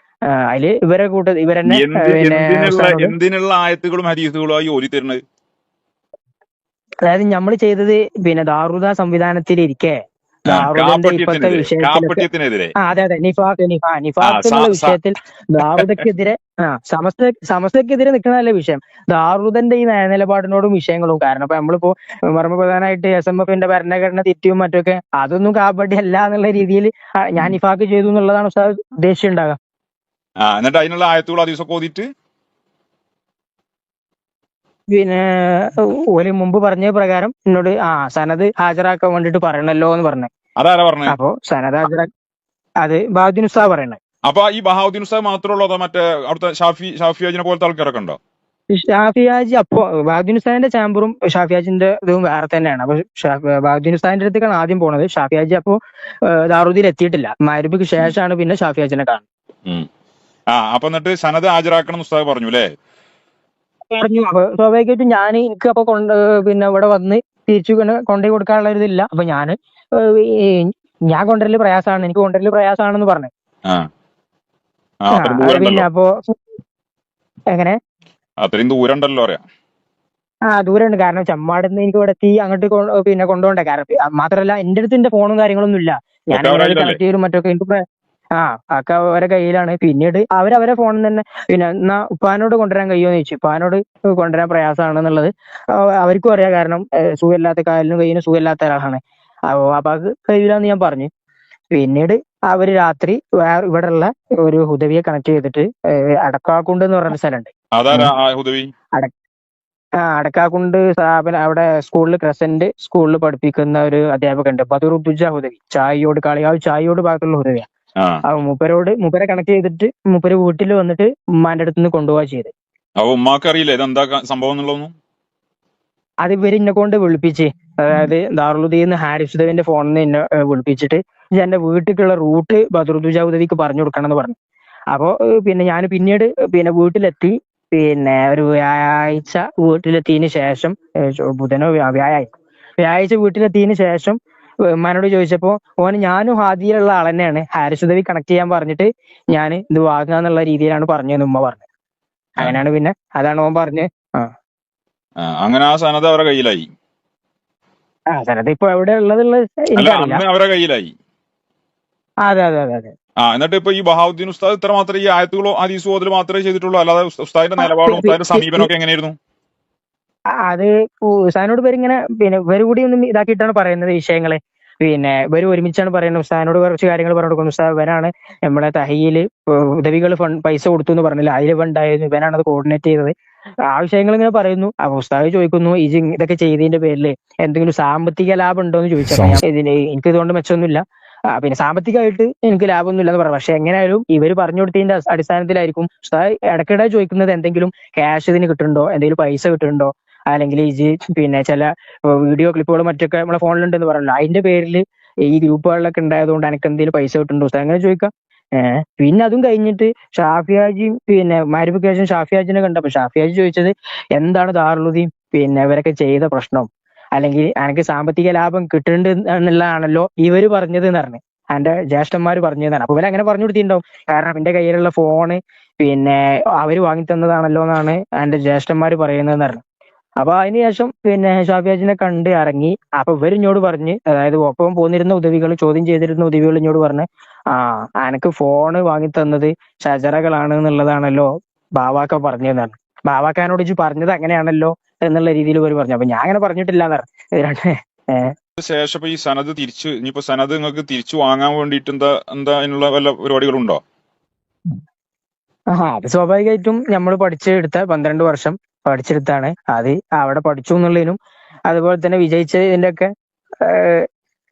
അതില് ഇവരെന്നെ പിന്നെ ഉസ്താദിനോട്, എന്തിനുള്ള ആയത്തുകളും ഹദീസുകളും ആയി ഓതി തരുന്നത്? അതായത് നമ്മൾ ചെയ്തത് പിന്നെ ദാറുദ സംവിധാനത്തിലിരിക്കെ ദാറുദന്റെ ഇപ്പോഴത്തെ വിഷയത്തിലൊക്കെ കാപ്പട്യത്തിനെതിരെ. അതെ നിഫാഖ് എന്നുള്ള വിഷയത്തിൽ ദാറുദക്കെതിരെ സമസ്തക്കെതിരെ നിൽക്കുന്നതല്ല വിഷയം, ദാറുദന്റെ ഈ നിലപാടിനോടും വിഷയങ്ങളും. കാരണം ഇപ്പൊ നമ്മളിപ്പോ പ്രധാനമായിട്ട് SMF ഭരണഘടന തെറ്റിയും മറ്റൊക്കെ അതൊന്നും കാപ്പട്യ അല്ല എന്നുള്ള രീതിയിൽ ഞാൻ നിഫാഖ് ചെയ്തു എന്നുള്ളതാണ് ഉസ്താദ് ഉദ്ദേശിച്ചുണ്ടാകുക. എന്നിട്ട് അതിനുള്ള ആയത്തുകൾ ഹദീസൊക്കെ ഓതിയിട്ട് പിന്നെ ഓല് മുമ്പ് പറഞ്ഞ പ്രകാരം എന്നോട് സനത് ഹാജരാക്കാൻ വേണ്ടിട്ട് പറയണല്ലോ എന്ന് പറഞ്ഞു. അതാരാ പറഞ്ഞത്? അപ്പൊ സനത് അത് ബഹാവുദ്ദീൻ ഉസ്താദ് പറയണേ. അപ്പൊ ഈ ബഹാവുദ്ദീൻ ഉസ്താദ് മാത്രമുള്ളൂ അതോ മറ്റേ അവിടുത്തെ ഷാഫിയാജിനെ പോലത്തെ ആൾക്കാരൊക്കെ ഉണ്ടോ? ഷാഫിയാജി അപ്പൊ ബഹാവുദ്ദീൻ ഉസ്താദിന്റെ ചാമ്പറും ഷാഫിയാജിന്റെ ഇതും വേറെ തന്നെയാണ്. അപ്പൊ ബഹാവുദ്ദീൻ ഉസ്താദിന്റെ അടുത്തേക്കാണ് ആദ്യം പോണത്. ഷാഫിയാജി അപ്പോ ദാറുദ്ദീൻ എത്തിയിട്ടില്ല. മഗ്‌രിബിക്ക് ശേഷമാണ് പിന്നെ ഷാഫിയാജിനെ കാണുന്നത്. അപ്പൊ എന്നിട്ട് സനത് ഹാജരാക്കണം ഉസ്താദ് പറഞ്ഞു അല്ലേ? പറഞ്ഞു. അപ്പൊ സ്വാഭാവികമായിട്ടും എനിക്ക് അപ്പൊ പിന്നെ ഇവിടെ വന്ന് തിരിച്ചു കൊണ്ടുപോയി കൊടുക്കാനുള്ള ഒരു ഇതില്ല. അപ്പൊ ഞാൻ കൊണ്ടുവരല് പ്രയാസമാണ്, എനിക്ക് കൊണ്ടുവരല് പ്രയാസമാണെന്ന് പറഞ്ഞു. പിന്നെ അപ്പൊ എങ്ങനെ അത്രയും ദൂരം ഉണ്ടല്ലോ അറിയാം. ദൂരമുണ്ട്. കാരണം ചെമ്മാടുന്ന് എനിക്ക് ഇവിടെ എത്തി അങ്ങോട്ട് പിന്നെ കൊണ്ടുപോകണ്ടേ. കാരണം മാത്രല്ല എന്റെ അടുത്ത് എന്റെ ഫോണും കാര്യങ്ങളൊന്നും ഇല്ല. ഞാൻ കണക്ട് ചെയ്തും മറ്റൊക്കെ എനിക്ക് ഒക്കെ അവരെ കയ്യിലാണ്. പിന്നീട് അവരെ ഫോണിൽ തന്നെ പിന്നെ എന്നാ ഉപ്പാനോട് കൊണ്ടുവരാൻ കഴിയുമെന്ന് ചോദിച്ചു. ഉപ്പാനോട് കൊണ്ടുവരാൻ പ്രയാസമാണെന്നുള്ളത് അവർക്കും അറിയാം. കാരണം സുഖമില്ലാത്ത കാലിനും കയ്യിനും സുഖമില്ലാത്ത ഒരാളാണ്. അപ്പൊ അത് കഴിയില്ലാന്ന് ഞാൻ പറഞ്ഞു. പിന്നീട് അവര് രാത്രി ഇവിടെയുള്ള ഒരു ഹുദവിയെ കണക്ട് ചെയ്തിട്ട് അടക്കാക്കുണ്ട് എന്ന് പറഞ്ഞ സ്ഥലമുണ്ട്. അടക്കാക്കുണ്ട് സ്ഥാപനം, അവിടെ സ്കൂളിൽ ക്രസന്റ് സ്കൂളിൽ പഠിപ്പിക്കുന്ന ഒരു അധ്യാപകനുണ്ട്, ബദറുദ്ദുജ ഹുദവി. കാളികാവ് ചായയോട് ഭാഗത്തുള്ള ഹുദവിയ. മൂപ്പരെ കണക്ട് ചെയ്തിട്ട് മൂപ്പര് വീട്ടിൽ വന്നിട്ട് ഉമ്മാന്റെ അടുത്ത് നിന്ന് കൊണ്ടുപോവാ ചെയ്ത്. അത് ഇവര് എന്നെ കൊണ്ട് വിളിപ്പിച്ച്, അതായത് ദാറുലുദ്ദീന്ന് ഹാരിസ് ഉദവിന്റെ ഫോണിൽ നിന്ന് എന്നെ വിളിപ്പിച്ചിട്ട് എന്റെ വീട്ടിലേക്കുള്ള റൂട്ട് ബദറുദ്ദുജ ഹുദവിക്ക് പറഞ്ഞു കൊടുക്കണം എന്ന് പറഞ്ഞു. അപ്പോ പിന്നെ ഞാൻ പിന്നീട് പിന്നെ വീട്ടിലെത്തി. പിന്നെ ഒരു വ്യാഴാഴ്ച വീട്ടിലെത്തിയതിനു ശേഷം ബുധനോ വ്യാഴാഴ്ച വീട്ടിലെത്തിയതിനു ശേഷം ഉമ്മാനോട് ചോദിച്ചപ്പോ ഞാനും ഹാദിയിലുള്ള ആൾ തന്നെയാണ്, ഹാരിസ് ഉദവി കണക്ട് ചെയ്യാൻ പറഞ്ഞിട്ട് ഞാൻ ഇത് വാങ്ങാന്നുള്ള രീതിയിലാണ് പറഞ്ഞതെന്ന് ഉമ്മ പറഞ്ഞു. അങ്ങനെയാണ് പിന്നെ അതാണ് ഓൻ പറഞ്ഞ്. അങ്ങനെ ആ സനത് അവരുടെ കയ്യിലായി. സനത് ഇപ്പൊ എവിടെ ഉള്ളതുള്ളത് എനിക്കറിയില്ല. അവരുടെ കയ്യിലായി. അതെ. എന്നിട്ട് ഇപ്പൊ ഈ ബഹാവുദ്ദീൻ ഉസ്താദ് ഇത്ര മാത്രമേ ഈ ആയത്തുകളോ ഹദീസ് ഓതൽ മാത്രമേ ചെയ്തിട്ടുള്ളൂ, അല്ലാതെ ഉസ്താദിന്റെ നിലപാടും ഉസ്താദിന്റെ സമീപനമൊക്കെ എങ്ങനെയായിരുന്നു? അത് ഉസ്താദിനോട് ഇവരിങ്ങനെ പിന്നെ ഇവര് കൂടി ഒന്നും ഇതാക്കിയിട്ടാണ് പറയുന്നത് വിഷയങ്ങള്. പിന്നെ ഇവര് ഒരുമിച്ചാണ് പറയുന്നത്. ഉസ്താദിനോട് കുറച്ച് കാര്യങ്ങൾ പറഞ്ഞു കൊടുക്കുന്നു. ഉസ്താദ് ഇവരാണ് നമ്മളെ തഹീല് ഉദവികൾ പൈസ കൊടുത്തു എന്ന് പറഞ്ഞില്ല, അതിൽ ഉണ്ടായിരുന്നു, ഇവനാണ് അത് കോർഡിനേറ്റ് ചെയ്തത്. ആ വിഷയങ്ങൾ ഇങ്ങനെ പറയുന്നു. അപ്പൊ ഉസ്താദ് ചോദിക്കുന്നു, ഇതൊക്കെ ചെയ്തതിന്റെ പേരിൽ എന്തെങ്കിലും സാമ്പത്തിക ലാഭം ഉണ്ടോ എന്ന് ചോദിച്ചാൽ എനിക്ക് ഇതുകൊണ്ട് മെച്ചമൊന്നുമില്ല, പിന്നെ സാമ്പത്തികമായിട്ട് എനിക്ക് ലാഭമൊന്നും ഇല്ലെന്ന് പറഞ്ഞു. പക്ഷെ എങ്ങനെയായാലും ഇവര് പറഞ്ഞു കൊടുത്തതിന്റെ അടിസ്ഥാനത്തിലായിരിക്കും ഉസ്താദ് ഇടയ്ക്കിടെ ചോദിക്കുന്നത് എന്തെങ്കിലും ക്യാഷ് ഇതിന് കിട്ടുന്നുണ്ടോ, എന്തെങ്കിലും പൈസ കിട്ടുന്നുണ്ടോ, അല്ലെങ്കിൽ പിന്നെ ചില വീഡിയോ ക്ലിപ്പുകൾ മറ്റൊക്കെ നമ്മളെ ഫോണിലുണ്ടെന്ന് പറഞ്ഞല്ലോ, അതിന്റെ പേരിൽ ഈ ഗ്രൂപ്പുകളിലൊക്കെ ഉണ്ടായതുകൊണ്ട് എനിക്ക് എന്തെങ്കിലും പൈസ കിട്ടുന്നുണ്ടോ ഉസ്താദ് അങ്ങനെ ചോദിക്കാം. പിന്നെ അതും കഴിഞ്ഞിട്ട് ഷാഫിയാജിയും പിന്നെ മഗ്‌രിബിക്ക് ശേഷം ഷാഫിയാജിനെ കണ്ടപ്പോ ഷാഫിയാജി ചോദിച്ചത് എന്താണ് ദാറുലുദ്ദീൻ പിന്നെ ഇവരൊക്കെ ചെയ്ത പ്രശ്നം, അല്ലെങ്കിൽ എനിക്ക് സാമ്പത്തിക ലാഭം കിട്ടുന്നുണ്ട് എന്നുള്ളതാണല്ലോ ഇവര് പറഞ്ഞത് എന്ന് പറഞ്ഞു, എന്റെ ജ്യേഷ്ഠന്മാര് പറഞ്ഞതാണ്. അപ്പൊ ഇവരങ്ങനെ പറഞ്ഞു കൊടുത്തിട്ടുണ്ടാവും. കാരണം എന്റെ കയ്യിലുള്ള ഫോണ് പിന്നെ അവര് വാങ്ങി തന്നതാണല്ലോ എന്നാണ് എന്റെ ജ്യേഷ്ഠന്മാര് പറയുന്നതെന്ന് പറഞ്ഞു. അപ്പൊ അതിനുശേഷം പിന്നെ ഷാഫിയാജിനെ കണ്ട് ഇറങ്ങി. അപ്പൊ ഇവരിഞ്ഞോട് പറഞ്ഞ്, അതായത് ഒപ്പം പോന്നിരുന്ന ഉദവികൾ, ചോദ്യം ചെയ്തിരുന്ന ഉദവികൾ ഇഞ്ഞോട് പറഞ്ഞ്, ആ അനക്ക് ഫോണ് വാങ്ങി തന്നത് ഷജറകളാണ് എന്നുള്ളതാണല്ലോ ബാവാക്ക പറഞ്ഞതെന്നാണ്. ബാവാക്കാനോട് ഇജ്ജ് പറഞ്ഞത് അങ്ങനെയാണല്ലോ എന്നുള്ള രീതിയിൽ ഇവർ പറഞ്ഞു. അപ്പൊ ഞാൻ അങ്ങനെ പറഞ്ഞിട്ടില്ല എന്ന് ഏഹ് ശേഷം ഇപ്പൊ ഈ സനത് തിരിച്ചു, ഇനിയിപ്പോ സനത് നിങ്ങൾക്ക് തിരിച്ചു വാങ്ങാൻ വേണ്ടിയിട്ട് എന്താ അതിനുള്ള വല്ല പരിപാടികളുണ്ടോ? അത് സ്വാഭാവികമായിട്ടും നമ്മൾ പഠിച്ചെടുത്ത 12 വർഷം പഠിച്ചെടുത്താണ്. അത് അവിടെ പഠിച്ചു എന്നുള്ളതിനും അതുപോലെ തന്നെ വിജയിച്ചതിന്റെ ഒക്കെ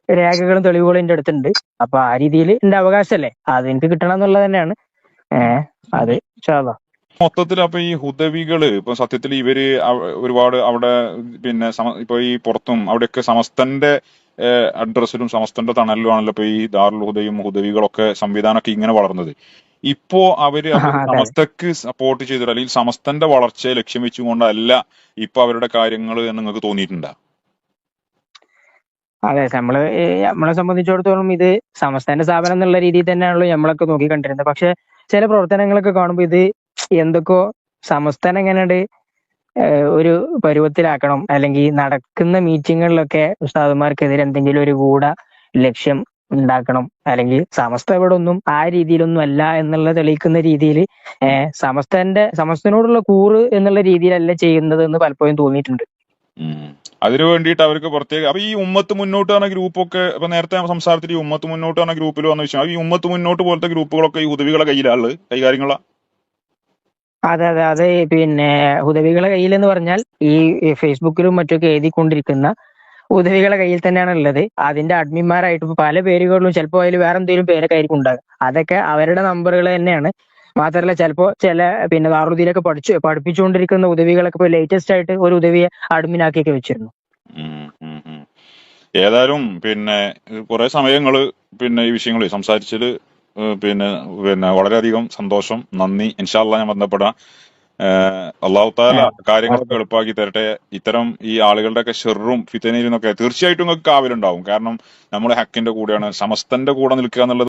രേഖകളും തെളിവുകളും എന്റെ അടുത്തുണ്ട്. അപ്പൊ ആ രീതിയിൽ എന്റെ അവകാശമല്ലേ, അത് എനിക്ക് കിട്ടണം എന്നുള്ളത് തന്നെയാണ്. അത് ഇൻഷാ അല്ലാ. മൊത്തത്തിൽ അപ്പൊ ഈ ഹുദവികള് ഇപ്പൊ സത്യത്തിൽ ഇവര് ഒരുപാട് അവിടെ പിന്നെ ഇപ്പൊ ഈ പുറത്തും അവിടെയൊക്കെ സമസ്തന്റെ അഡ്രസ്സിലും സമസ്തന്റെ തണലിലുമാണല്ലോ ഇപ്പൊ ഈ ദാറുൽ ഹുദയും ഹുദവികളൊക്കെ സംവിധാനമൊക്കെ ഇങ്ങനെ വളർന്നത്. ഇപ്പോ അവര് അതെ സമസ്തക്ക് സപ്പോർട്ട് ചെയ്തിട്ട് അല്ലെങ്കിൽ സമസ്തന്റെ വളർച്ചയെ ലക്ഷ്യം വെച്ചുകൊണ്ടല്ല ഇപ്പൊ അവരുടെ കാര്യങ്ങൾ എന്ന് നിങ്ങൾക്ക് തോന്നിയിട്ടുണ്ടോ? അതെ, നമ്മളെ സംബന്ധിച്ചിടത്തോളം ഇത് സമസ്തന്റെ സ്ഥാപനം എന്നുള്ള രീതിയിൽ തന്നെയാണല്ലോ നമ്മളൊക്കെ നോക്കി കണ്ടിരുന്നത്. പക്ഷെ ചില പ്രവർത്തനങ്ങളൊക്കെ കാണുമ്പോൾ ഇത് എന്തൊക്കെയോ സമസ്തനെ എങ്ങനെയുണ്ട് ഒരു പരുവത്തിലാക്കണം, അല്ലെങ്കിൽ നടക്കുന്ന മീറ്റിങ്ങുകളിലൊക്കെ ഉസ്താദുമാർക്കെതിരെ എന്തെങ്കിലും ഒരു ലക്ഷ്യം ഉണ്ടാക്കണം, അല്ലെങ്കിൽ സമസ്ത ഇവിടെ ഒന്നും ആ രീതിയിലൊന്നും അല്ല എന്നുള്ള തെളിയിക്കുന്ന രീതിയിൽ സമസ്തനോടുള്ള കൂറ് എന്നുള്ള രീതിയിലല്ല ചെയ്യുന്നത് എന്ന് പലപ്പോഴും തോന്നിയിട്ടുണ്ട്. അതിനു വേണ്ടിയിട്ട് അവർക്ക് പ്രത്യേക അപ്പൊ ഈ ഉമ്മത്ത് മുന്നോട്ട് എന്ന ഗ്രൂപ്പൊക്കെ ഇപ്പൊ നേരത്തെ സംസാരത്തിൽ ഈ ഉമ്മത്ത് മുന്നോട്ട് എന്ന ഗ്രൂപ്പിൽ വന്ന വിഷയം, ഈ ഉമ്മത്ത് മുന്നോട്ട് പോലത്തെ ഗ്രൂപ്പുകളൊക്കെ ഈ ഉദവികളെ കയ്യിലാണ് കൈകാര്യങ്ങളാ? അതെ അതെ അതെ, പിന്നെ ഹുദവികളെ കയ്യിൽ എന്ന് പറഞ്ഞാൽ ഈ ഫേസ്ബുക്കിലും മറ്റൊക്കെ എഴുതിക്കൊണ്ടിരിക്കുന്ന ഉദവികളെ കയ്യിൽ തന്നെയാണ് ഉള്ളത്. അതിന്റെ അഡ്മിന്മാരായിട്ട് ഇപ്പൊ പല പേരുകളിലും ചിലപ്പോൾ അതിൽ വേറെ എന്തെങ്കിലും പേരൊക്കെ ആയിരിക്കും ഉണ്ടാകുക. അതൊക്കെ അവരുടെ നമ്പറുകൾ തന്നെയാണ്. മാത്രമല്ല ചിലപ്പോ പിന്നെ ദാറുദ്ദീനൊക്കെ പഠിപ്പിച്ചുകൊണ്ടിരിക്കുന്ന ഉദവികളൊക്കെ ഇപ്പൊ ലേറ്റസ്റ്റ് ആയിട്ട് ഒരു ഉദവിയെ അഡ്മിനാക്കിയൊക്കെ വെച്ചിരുന്നു. ഏതായാലും പിന്നെ കുറെ സമയങ്ങള് പിന്നെ ഈ വിഷയങ്ങൾ സംസാരിച്ചത് പിന്നെ വളരെയധികം സന്തോഷം, നന്ദി. ഇൻഷാ അല്ലാഹ് ഞാൻ ബന്ധപ്പെടാം. അള്ളാഹു താല കാര്യങ്ങളൊക്കെ എളുപ്പമാക്കി തരട്ടെ. ഇത്തരം ഈ ആളുകളുടെ ഒക്കെ ഷെറും ഫിത്തനയിലും ഒക്കെ തീർച്ചയായിട്ടും നിങ്ങൾക്ക് കാവലുണ്ടാവും. കാരണം നമ്മൾ ഹക്കിന്റെ കൂടെയാണ്, സമസ്തന്റെ കൂടെ നിൽക്കുക എന്നുള്ളത്